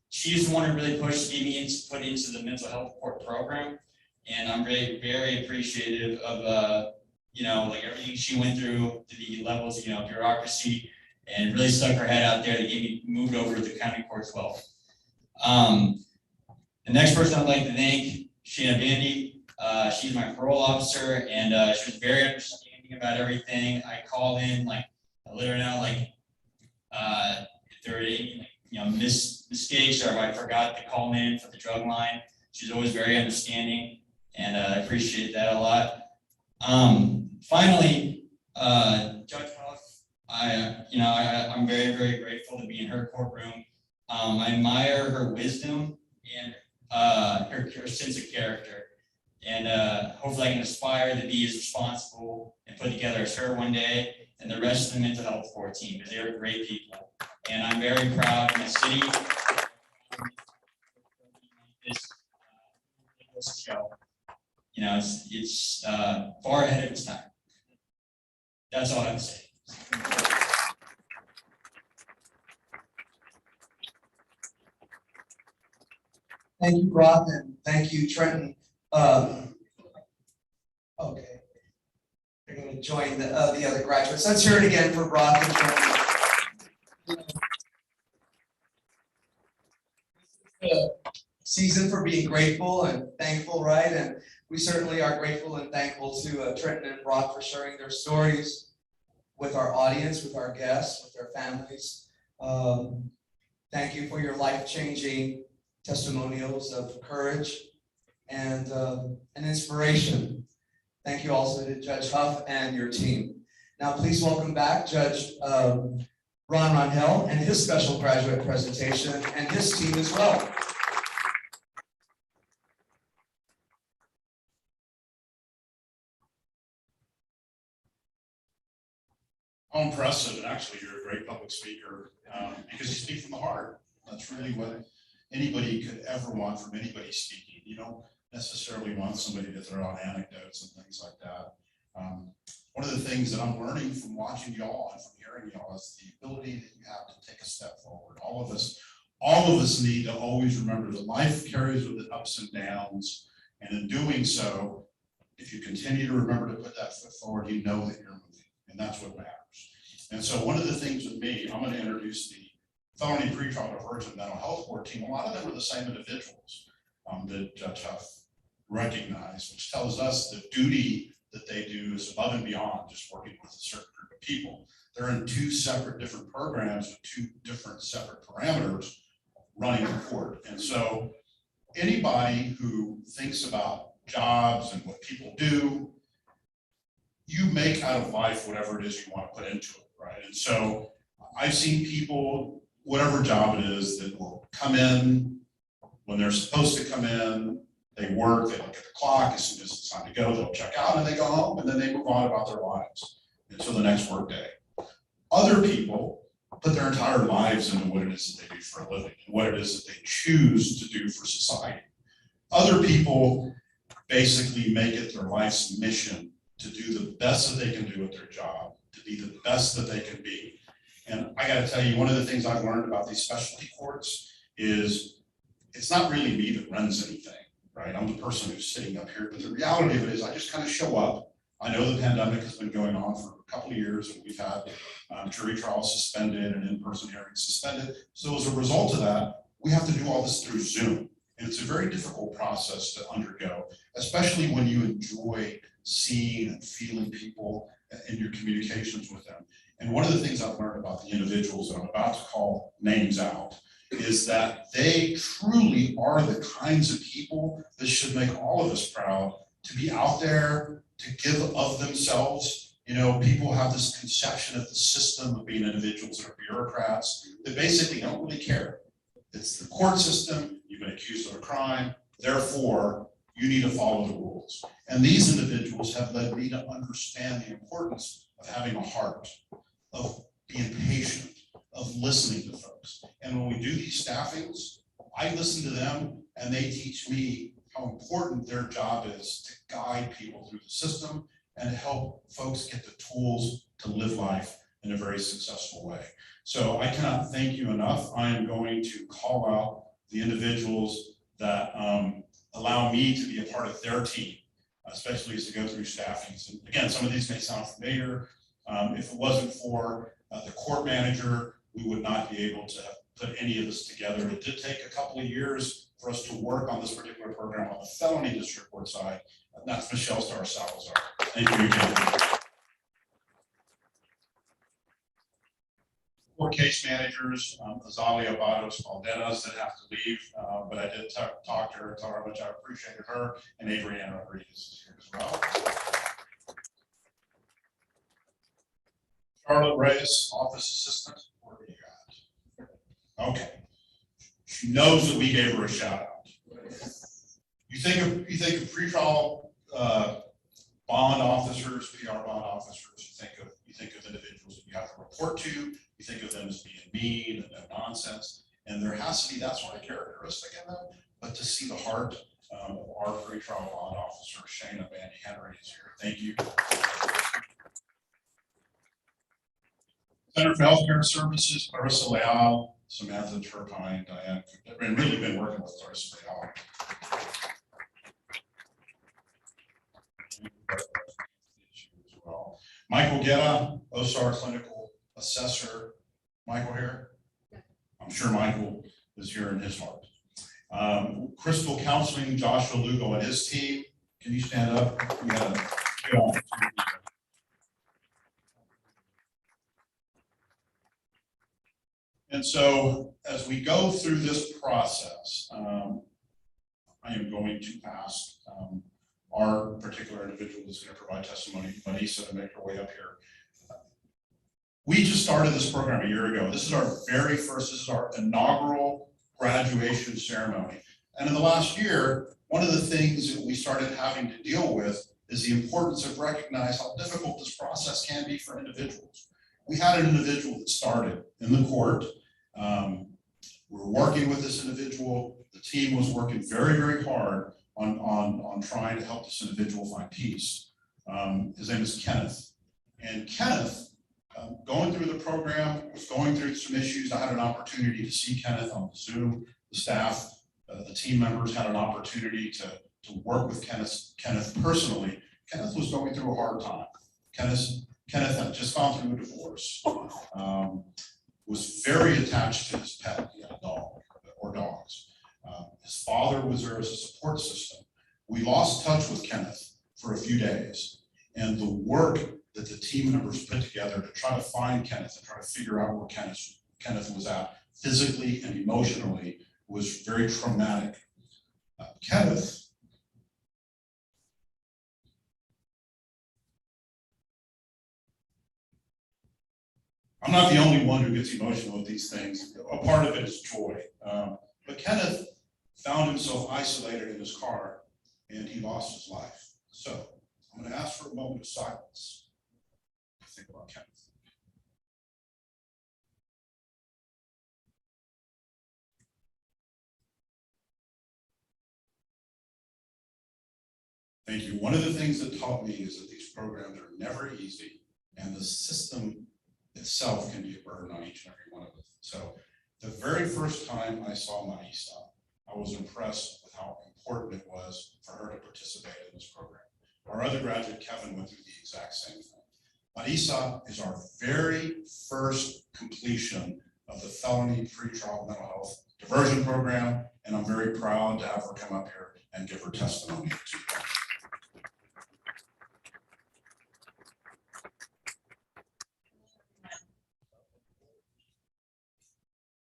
She's the one who really pushed me put into the mental health court program. And I'm very, very appreciative of, everything she went through to the levels, bureaucracy, and really stuck her head out there to get me moved over to the county court as well. The next person I'd like to thank, Sheena Bandy. She's my parole officer, and she was very understanding about everything. I called in, I let her know, if there were any, mistakes, or if I forgot to call in for the drug line. She's always very understanding, and I appreciate that a lot. Finally, Judge Huff, I'm very, very grateful to be in her courtroom. I admire her wisdom and her sense of character, and hopefully I can aspire to be as responsible and put together as her one day, and the rest of the mental health court team, because they're great people. And I'm very proud in the city. This show, it's far ahead of its time. That's all I have to say. Thank you, Brock, and thank you, Trenton. Okay. They're going to join the other graduates. Let's hear it again for Brock and Trenton. Season for being grateful and thankful, right? And we certainly are grateful and thankful to Trenton and Brock for sharing their stories with our audience, with our guests, with their families. Thank you for your life-changing testimonials of courage and inspiration. Thank you also to Judge Huff and your team. Now, please welcome back Judge Rondell and his special graduate presentation, and his team as well. How impressive, and actually you're a great public speaker because you speak from the heart. That's really what anybody could ever want from anybody speaking. You don't necessarily want somebody to throw out anecdotes and things like that. One of the things that I'm learning from watching y'all and from hearing y'all is the ability that you have to take a step forward. All of us need to always remember that life carries with it ups and downs, and in doing so, if you continue to remember to put that foot forward, you know that you're moving, and that's what matters. And so one of the things with me, I'm going to introduce the Felony Pretrial Diversion Mental Health Court team. A lot of them are the same individuals that Judge Huff recognized, which tells us the duty that they do is above and beyond just working with a certain group of people. They're in 2 separate different programs with 2 different separate parameters running the court. And so anybody who thinks about jobs and what people do, you make out of life whatever it is you want to put into it, right? And so I've seen people, whatever job it is, that will come in when they're supposed to come in, they work, they look at the clock, as soon as it's time to go, they'll check out and they go home, and then they move on about their lives until the next work day. Other people put their entire lives into what it is that they do for a living and what it is that they choose to do for society. Other people basically make it their life's mission to do the best that they can do at their job, to be the best that they can be. And I got to tell you, one of the things I've learned about these specialty courts is it's not really me that runs anything, right? I'm the person who's sitting up here, but the reality of it is I just kind of show up. I know the pandemic has been going on for a couple of years, and we've had jury trials suspended and in-person hearings suspended. So as a result of that, we have to do all this through Zoom. And it's a very difficult process to undergo, especially when you enjoy seeing and feeling people in your communications with them. And one of the things I've learned about the individuals that I'm about to call names out is that they truly are the kinds of people that should make all of us proud to be out there, to give of themselves. You know, people have this conception of the system of being individuals that are bureaucrats that basically don't really care. It's the court system, you've been accused of a crime, therefore you need to follow the rules. And these individuals have led me to understand the importance of having a heart, of being patient, of listening to folks. And when we do these staffings, I listen to them and they teach me how important their job is to guide people through the system and to help folks get the tools to live life in a very successful way. So I cannot thank you enough. I am going to call out the individuals that allow me to be a part of their team, especially as they go through staffings. And again, some of these may sound familiar. If it wasn't for the court manager, we would not be able to put any of this together. It did take a couple of years for us to work on this particular program on the felony district court side. And that's Michelle Salazar. Thank you again. Four case managers, Azalia Bados Valderas that have to leave, but I did talk to her, tell her how much I appreciated her, and Adrian Rodriguez is here as well. Charlotte Reyes, office assistant, what do you got? Okay, she knows that we gave her a shout out. You think of pretrial bond officers, PR bond officers, you think of individuals that you have to report to, you think of them as being mean and no nonsense, and there has to be that sort of characteristic in them, but to see the heart of our pretrial bond officer, Shana Bandy Henry is here. Thank you. Center for Healthcare Services, Larissa Leal, Samantha Turpine, Diane, and really been working with Larissa Leal. As well. Michael Guetta, OSAR clinical assessor. Michael here? I'm sure Michael is here in his heart. Crystal Counseling, Joshua Lugo and his team. Can you stand up? We had a good opportunity. And so as we go through this process, I am going to ask our particular individual that's going to provide testimony, Marisa, to make her way up here. We just started this program a year ago. This is our inaugural graduation ceremony. And in the last year, one of the things that we started having to deal with is the importance of recognizing how difficult this process can be for individuals. We had an individual that started in the court. We're working with this individual. The team was working very, very hard on trying to help this individual find peace. His name is Kenneth. And Kenneth, going through the program, was going through some issues. I had an opportunity to see Kenneth on Zoom. The staff, the team members had an opportunity to work with Kenneth personally. Kenneth was going through a hard time. Kenneth had just gone through a divorce, was very attached to his pet. He had a dog or dogs. His father was there as a support system. We lost touch with Kenneth for a few days, and the work that the team members put together to try to find Kenneth and try to figure out where Kenneth was at physically and emotionally was very traumatic. Kenneth, I'm not the only one who gets emotional with these things. A part of it is joy. But Kenneth found himself isolated in his car and he lost his life. So I'm going to ask for a moment of silence to think about Kenneth. Thank you. One of the things that taught me is that these programs are never easy, and the system itself can be a burden on each and every one of us. So the very first time I saw Marisa, I was impressed with how important it was for her to participate in this program. Our other graduate, Kevin, went through the exact same thing. Marisa is our very first completion of the felony pretrial mental health diversion program, and I'm very proud to have her come up here and give her testimony.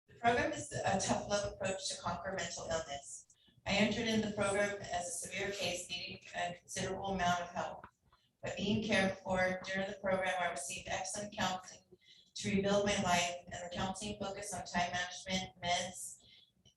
The program is a tough love approach to conquer mental illness. I entered in the program as a severe case needing a considerable amount of help. By being cared for during the program, I received excellent counseling to rebuild my life, and the counseling focused on time management, meds,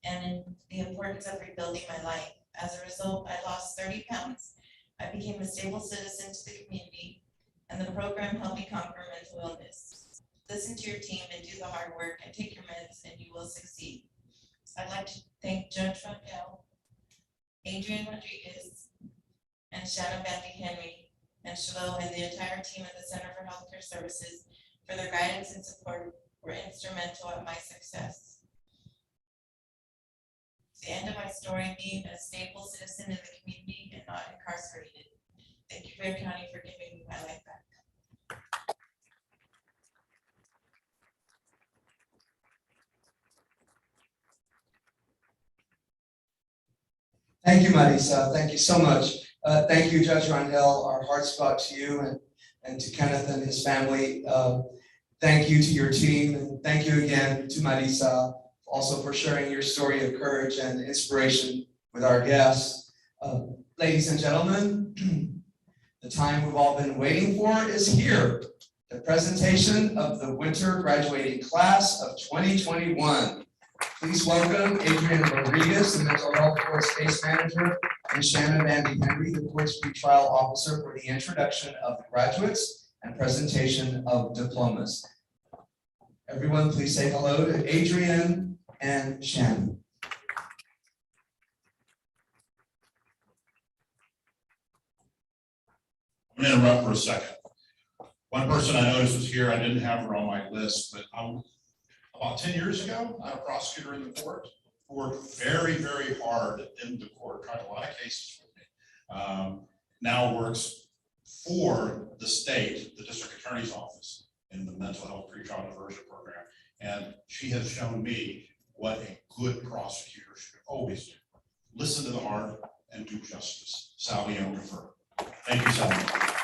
and the importance of rebuilding my life. As a result, I lost 30 pounds. I became a stable citizen to the community, and the program helped me conquer mental illness. Listen to your team and do the hard work and take your meds and you will succeed. I'd like to thank Judge Rondell, Adrian Rodriguez, and Shannon Bandy Henry, and Shiloh and the entire team at the Center for Healthcare Services for their guidance and support were instrumental in my success. It's the end of my story, being a stable citizen in the community and not incarcerated. Thank you, Vera County, for giving me my life back. Thank you, Marisa. Thank you so much. Thank you, Judge Rondell. Our hearts go out to you and to Kenneth and his family. Thank you to your team, and thank you again to Marisa also for sharing your story of courage and inspiration with our guests. Ladies and gentlemen, the time we've all been waiting for is here. The presentation of the winter graduating class of 2021. Please welcome Adrian Rodriguez, the mental health course case manager, and Shannon Bandy Henry, the course pretrial officer, for the introduction of the graduates and presentation of diplomas. Everyone, please say hello to Adrian and Shannon. I'm gonna interrupt for a second. One person I noticed was here, I didn't have her on my list, but about 10 years ago, I'm a prosecutor in the court, who worked very, very hard in the court, tried a lot of cases with me. Now works for the state, the district attorney's office in the mental health pretrial diversion program. And she has shown me what a good prosecutor should always do. Listen to the heart and do justice. Salve and confer. Thank you so much.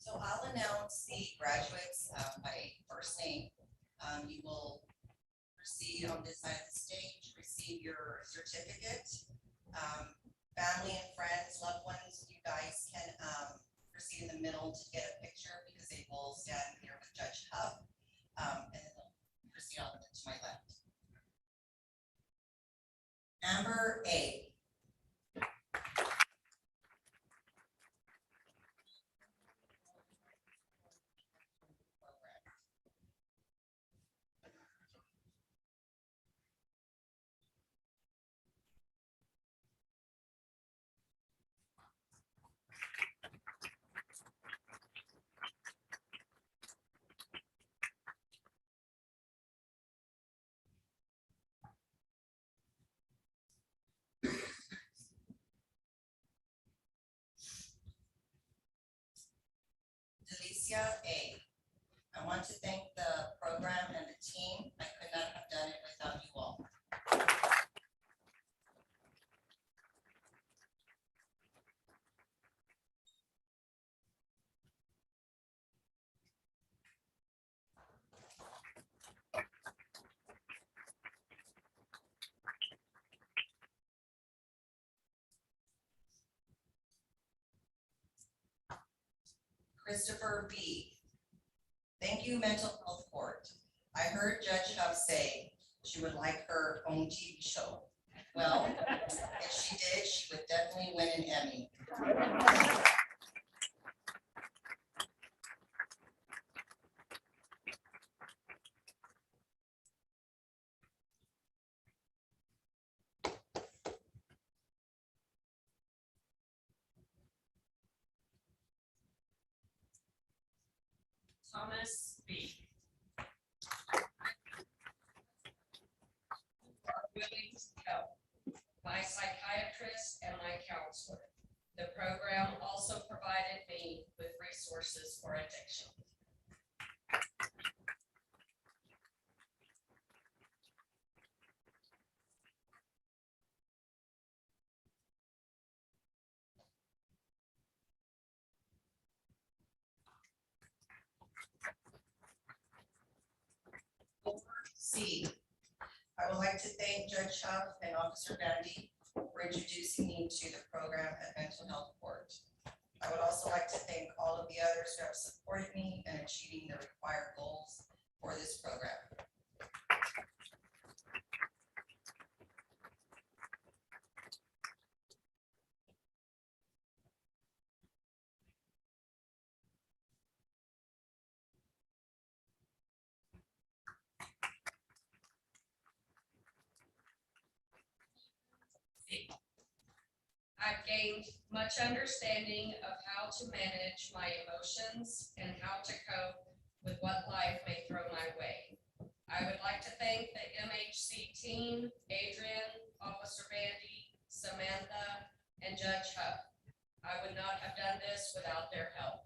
So I'll announce the graduates by first name. You will proceed on this side of the stage, receive your certificate. Family and friends, loved ones, you guys can proceed in the middle to get a picture because they will stand here with Judge Hub. And then they'll proceed on to my left. Amber A. Delicia A. I want to thank the program and the team. I could not have done it without you all. Christopher B. Thank you, Mental Health Court. I heard Judge Hub say she would like her own TV show. Well, if she did, she would definitely win an Emmy. Thomas B. Are willing to help my psychiatrist and my counselor. The program also provides provided me with resources for addiction. C, I would like to thank Judge Huff and Officer Bandy for introducing me to the program at Mental Health Court. I would also like to thank all of the others who have supported me in achieving the required goals for this program. I've gained much understanding of how to manage my emotions and how to cope with what life may throw my way. I would like to thank the MHC team, Adrian, Officer Bandy, Samantha, and Judge Huff. I would not have done this without their help.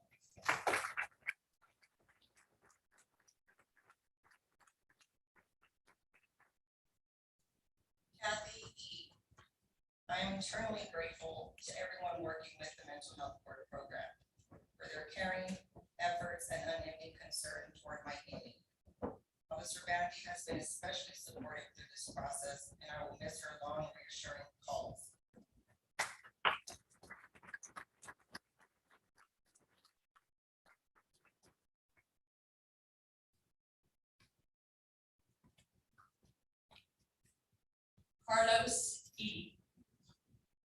Kathy E, I am eternally grateful to everyone working with the Mental Health Court program for their caring efforts and unending concern toward my healing. Officer Bandy has been especially supportive through this process, and I will miss her long, reassuring calls. Carlos E.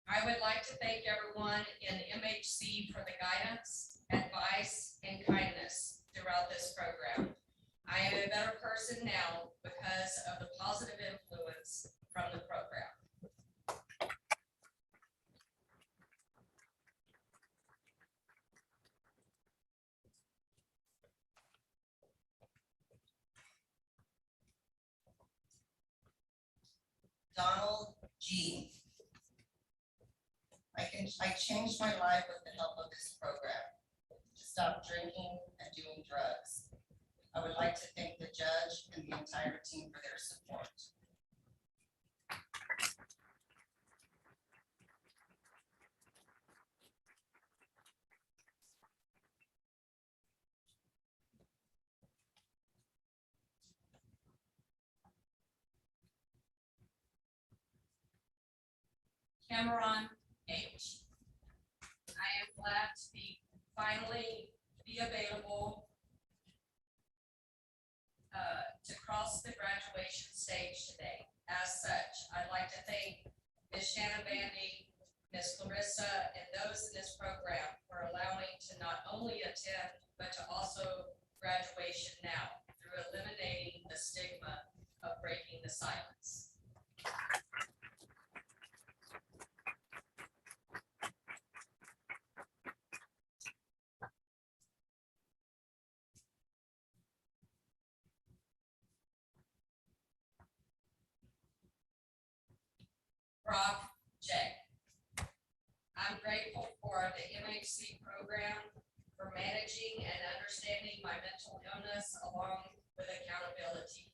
I would like to thank everyone in MHC for the guidance, advice, and kindness throughout this program. I am a better person now because of the positive influence from the program. Donald G. I changed my life with the help of this program to stop drinking and doing drugs. I would like to thank the judge and the entire team for their support. Cameron H. I am glad to finally be available to cross the graduation stage today. As such, I'd like to thank Ms. Shannon Bandy, Ms. Larissa, and those in this program for allowing to not only attend, but to also graduation now through eliminating the stigma of breaking the silence. Brock J. I'm grateful for the MHC program for managing and understanding my mental illness along with accountability.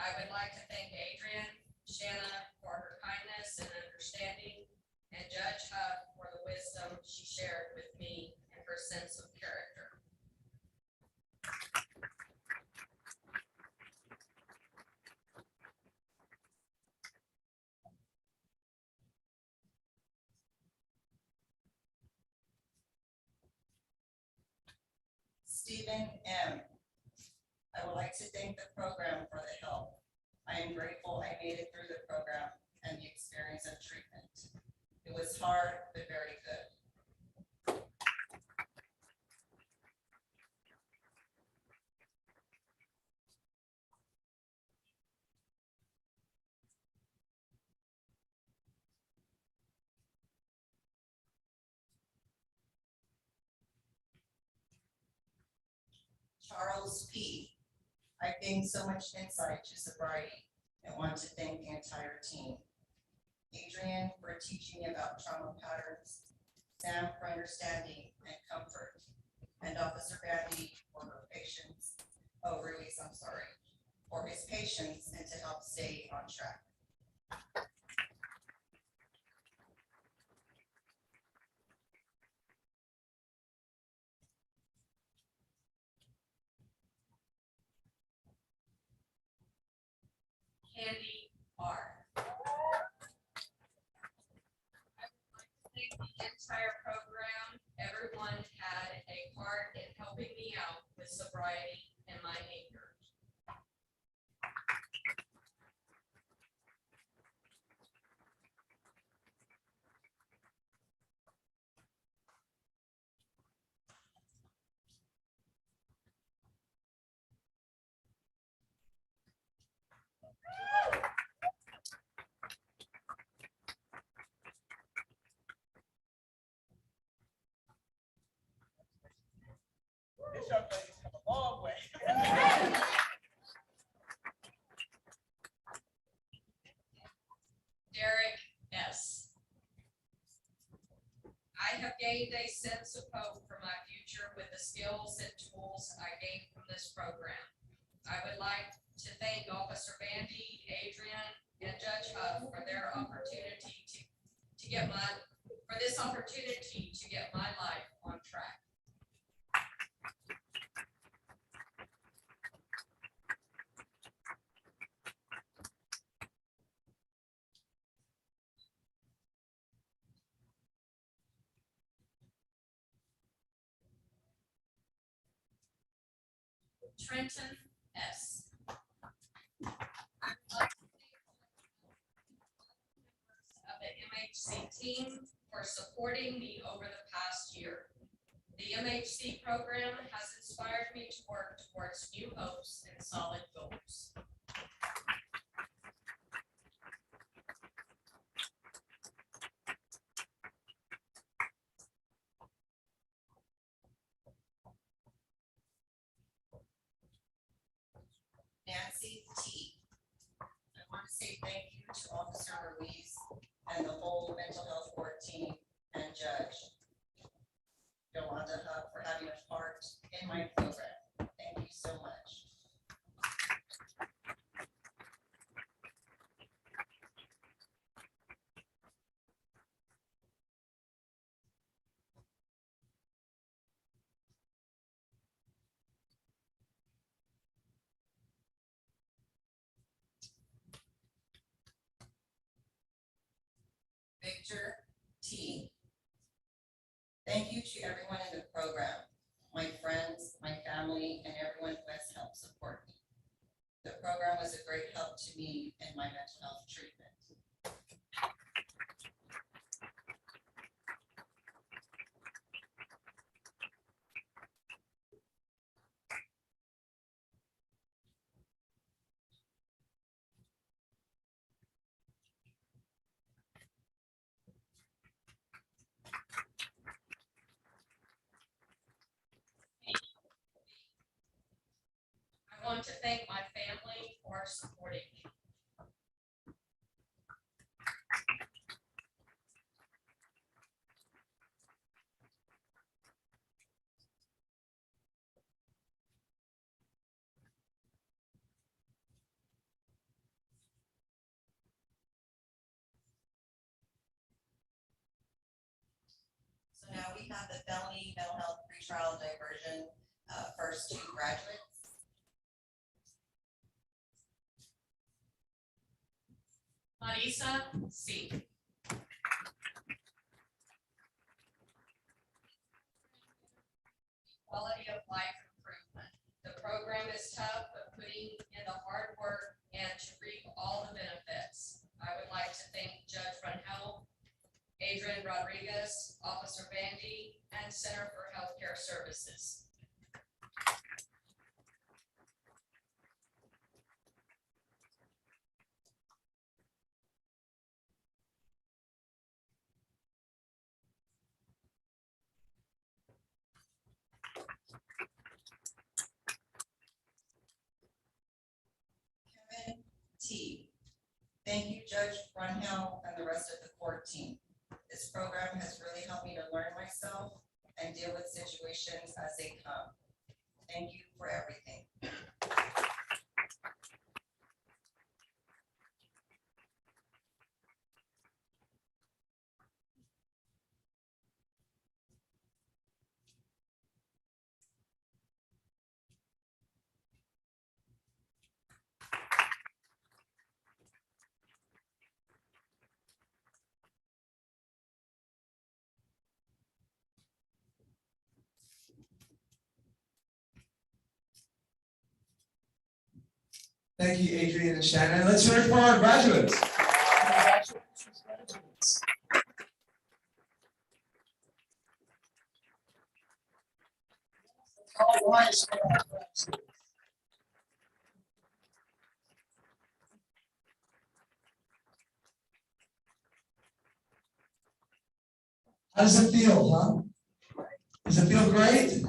I would like to thank Adrian, Shanna for her kindness and understanding, and Judge Huff for the wisdom she shared with me and her sense of character. Stephen M. I would like to thank the program for the help. I am grateful I made it through the program and the experience of treatment. It was hard, but very good. Charles P. I gained so much insight to sobriety and want to thank the entire team. Adrian for teaching me about trauma patterns, Sam for understanding and comfort, and Officer Bandy for her patience, Ruiz, I'm sorry, for his patience and to help stay on track. Candy R. I would like to thank the entire program. Everyone had a part in helping me out with sobriety and my anger. This young lady's come a long way. Derek S. I have gained a sense of hope for my future with the skills and tools I gained from this program. I would like to thank Officer Bandy, Adrian, and Judge Huff for their opportunity to get my life on track. Trenton S. I would like to thank of the MHC team for supporting me over the past year. The MHC program has inspired me to work towards new hopes and solid goals. Nancy T. I want to say thank you to Officer Ruiz and the whole mental health court team and Judge Yolanda Huff for having a part in my program. Thank you so much. Victor T. Thank you to everyone in the program, my friends, my family, and everyone who has helped support me. The program was a great help to me in my mental health treatment. I want to thank my family for supporting me. So now we have the felony mental health pretrial diversion first two graduates. Larissa C. Quality of life improvement. The program is tough, but putting in the hard work and to reap all the benefits. I would like to thank Judge Rondell, Adrian Rodriguez, Officer Bandy, and Center for Healthcare Services. T. Thank you, Judge Brunhill and the rest of the court team. This This program has really helped me to learn myself and deal with situations as they come. Thank you for everything. Thank you, Adrian and Shannon. Let's hear it for our graduates. How does it feel, huh? Does it feel great?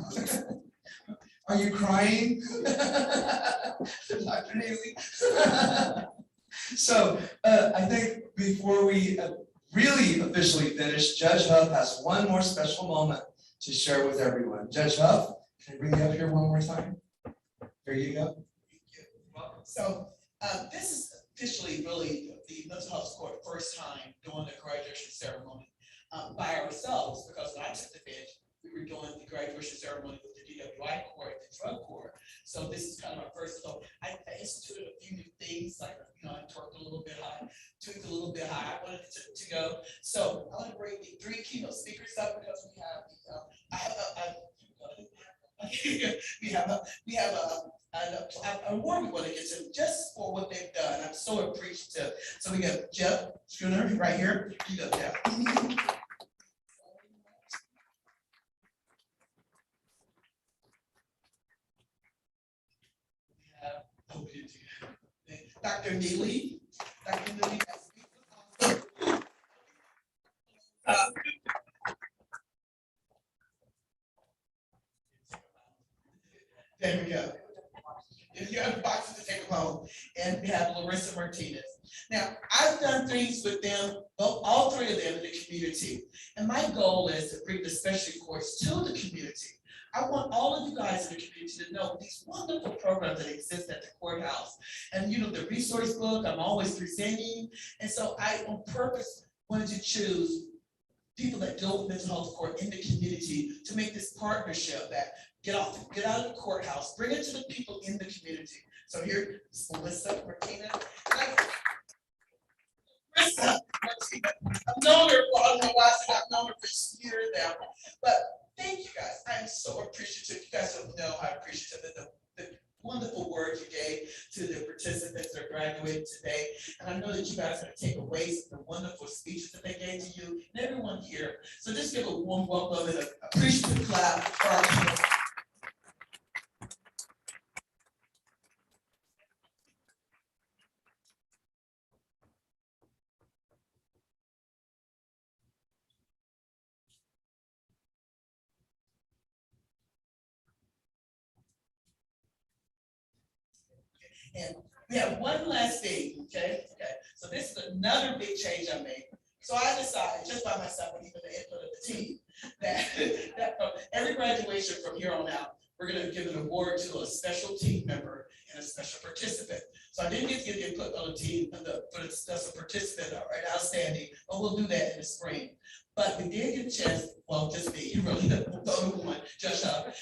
Are you crying? Dr. Nealy? So I think before we really officially finish, Judge Huff has one more special moment to share with everyone. Judge Huff, can I bring you up here one more time? Here you go. So this is officially really the mental health court first time doing the graduation ceremony by ourselves, because when I took the bench, we were doing the graduation ceremony with the DWI court, the drug court. So this is kind of our first. So I instituted a few new things, like, you know, I twerked a little bit high, tweaked a little bit high. I wanted it to go. So I want to bring the 3 keynote speakers up, because we have we have an award we want to get to just for what they've done. I'm so appreciative. So we got Jeff Schooner right here. You go, Jeff. Dr. Nealy. Dr. Nealy. There we go. If you have boxes to take them home. And we have Larissa Martinez. Now, I've done things with them, all 3 of them in the community. And my goal is to bring the specialty courts to the community. I want all of you guys in the community to know these wonderful programs that exist at the courthouse. And you know, the resource book, I'm always presenting. And so I, on purpose, wanted to choose people that deal with mental health court in the community to make this partnership that get out of the courthouse, bring it to the people in the community. So here is Melissa Martinez. Melissa Martinez. I've known her for, I don't know why I said I've known her for years now, but thank you guys. I am so appreciative. You guys don't know how appreciative of the wonderful words you gave to the participants that are graduating today. And I know that you guys are going to take away some of the wonderful speeches that they gave to you and everyone here. So just give a warm welcome and an appreciative clap for our people. And we have one last thing, okay? So this is another big change I made. So I decided, just by myself and even the input of the team, that from every graduation from here on out, we're gonna give an award to a special team member and a special participant. So I didn't get to get the input on the team, for the special participant, all right, outstanding, but we'll do that in the spring. But we did get a chance, well, just me, really, the only one, just I'm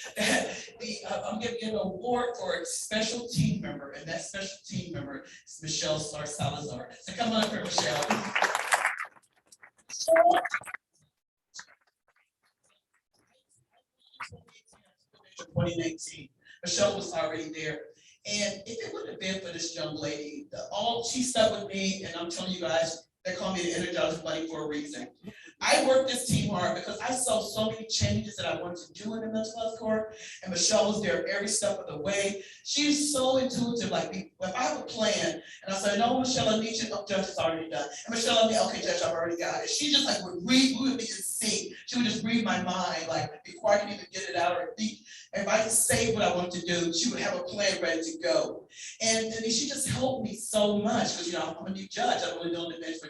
gonna give an award for a special team member, and that special team member is Michelle Salazar. So come on up here, Michelle. 2019, Michelle was already there. And if it wouldn't have been for this young lady, she stuck with me, and I'm telling you guys, they call me the Energizer Bunny for a reason. I worked this team hard because I saw so many changes that I wanted to do in the mental health court, and Michelle was there every step of the way. She's so intuitive, like if I have a plan, and I say, no, Michelle, I need you, oh, Judge, it's already done. And Michelle, I mean, okay, Judge, I've already got it. She just like would read, we would be in sync. She would just read my mind, like before I could even get it out or think. If I just say what I want to do, she would have a plan ready to go. And she just helped me so much, because, you know, I'm a new judge. I've only been on the bench for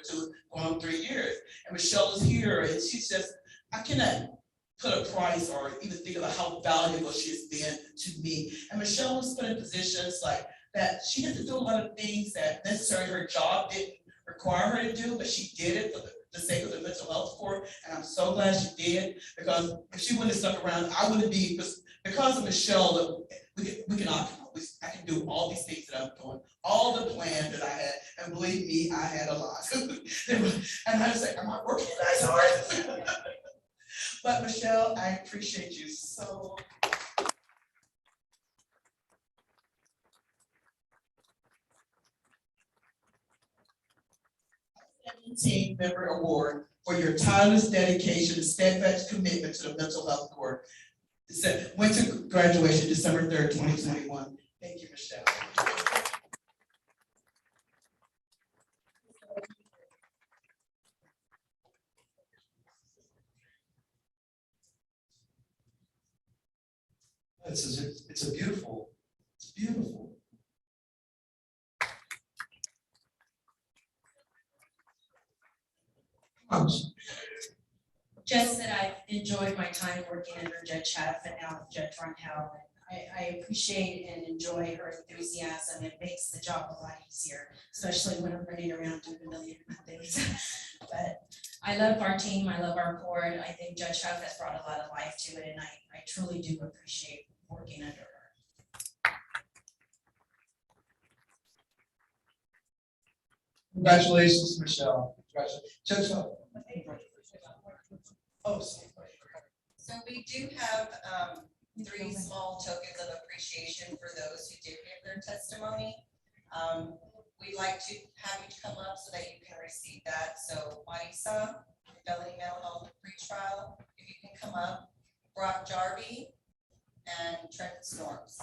going on 3 years. And Michelle is here, and she's just, I cannot put a price or even think about how valuable she has been to me. And Michelle was put in positions like that. She had to do a lot of things that necessarily her job didn't require her to do, but she did it for the sake of the mental health court. And I'm so glad she did, because if she wouldn't have stuck around, I wouldn't be, because of Michelle, I can do all these things that I'm doing, all the plans that I had, and believe me, I had a lot. And I was like, am I working nice hard? But Michelle, I appreciate you so. 17-member award for your tireless dedication and steadfast commitment to the mental health court. Went to graduation December 3rd, 2021. Thank you, Michelle. It's a beautiful, it's beautiful. Just that I've enjoyed my time working under Judge Huff and now with Judge Rondell. I appreciate and enjoy her enthusiasm. It makes the job a lot easier, especially when I'm running around doing a million things. But I love our team. I love our court. I think Judge Huff has brought a lot of life to it, and I truly do appreciate working under her. Congratulations, Michelle. Congratulations. Judge Huff. Oh, sorry. So we do have 3 small tokens of appreciation for those who did give their testimony. We'd like to have you come up so that you can receive that. So Marisa, felony mental health pretrial, if you can come up. Brock Jarvie and Trenton Storms.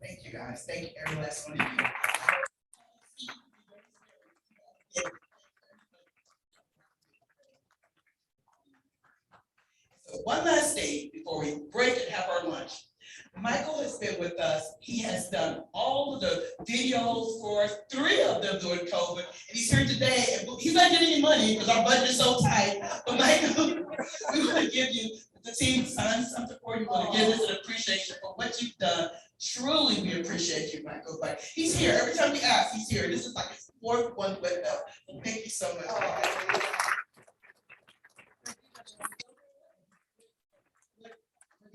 Thank you, guys. Thank you, every last one of you. So one last thing before we break and have our lunch. Michael has been with us. He has done all of the videos for us, 3 of them during COVID, and he's here today. And he's not getting any money because our budget is so tight. But Michael, we want to give you, the team signed something for you. We want to give this an appreciation for what you've done. Truly, we appreciate you, Michael. But he's here. Every time we ask, he's here. This is like his 4th one with us. Thank you so much.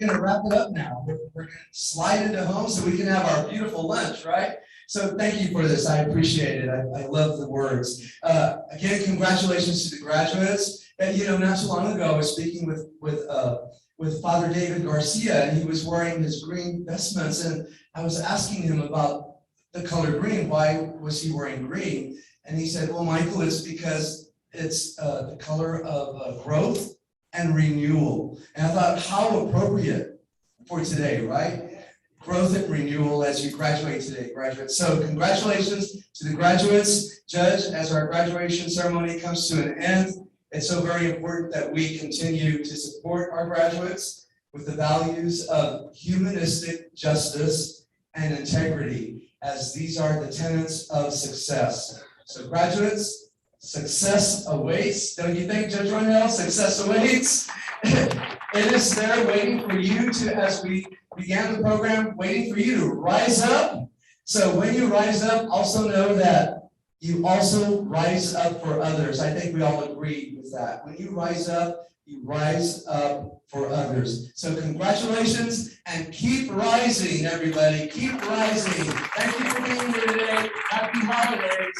We're gonna wrap it up now. We're gonna slide into home so we can have our beautiful lunch, right? So thank you for this. I appreciate it. I love the words. Again, congratulations to the graduates. And you know, not too long ago, I was speaking with Father David Garcia, and he was wearing his green vestments, and I was asking him about the color green. Why was he wearing green? And he said, well, Michael, it's because it's the color of growth and renewal. And I thought, how appropriate for today, right? Growth and renewal as you graduate today, graduates. So congratulations to the graduates. Judge, as our graduation ceremony comes to an end, it's so very important that we continue to support our graduates with the values of humanistic justice and integrity, as these are the tenets of success. So graduates, success awaits. Don't you think, Judge Rondell? Success awaits. It is there waiting for you to, as we began the program, waiting for you to rise up. So when you rise up, also know that you also rise up for others. I think we all agree with that. When you rise up for others. So congratulations and keep rising, everybody. Keep rising. Thank you for being here today. Happy holidays.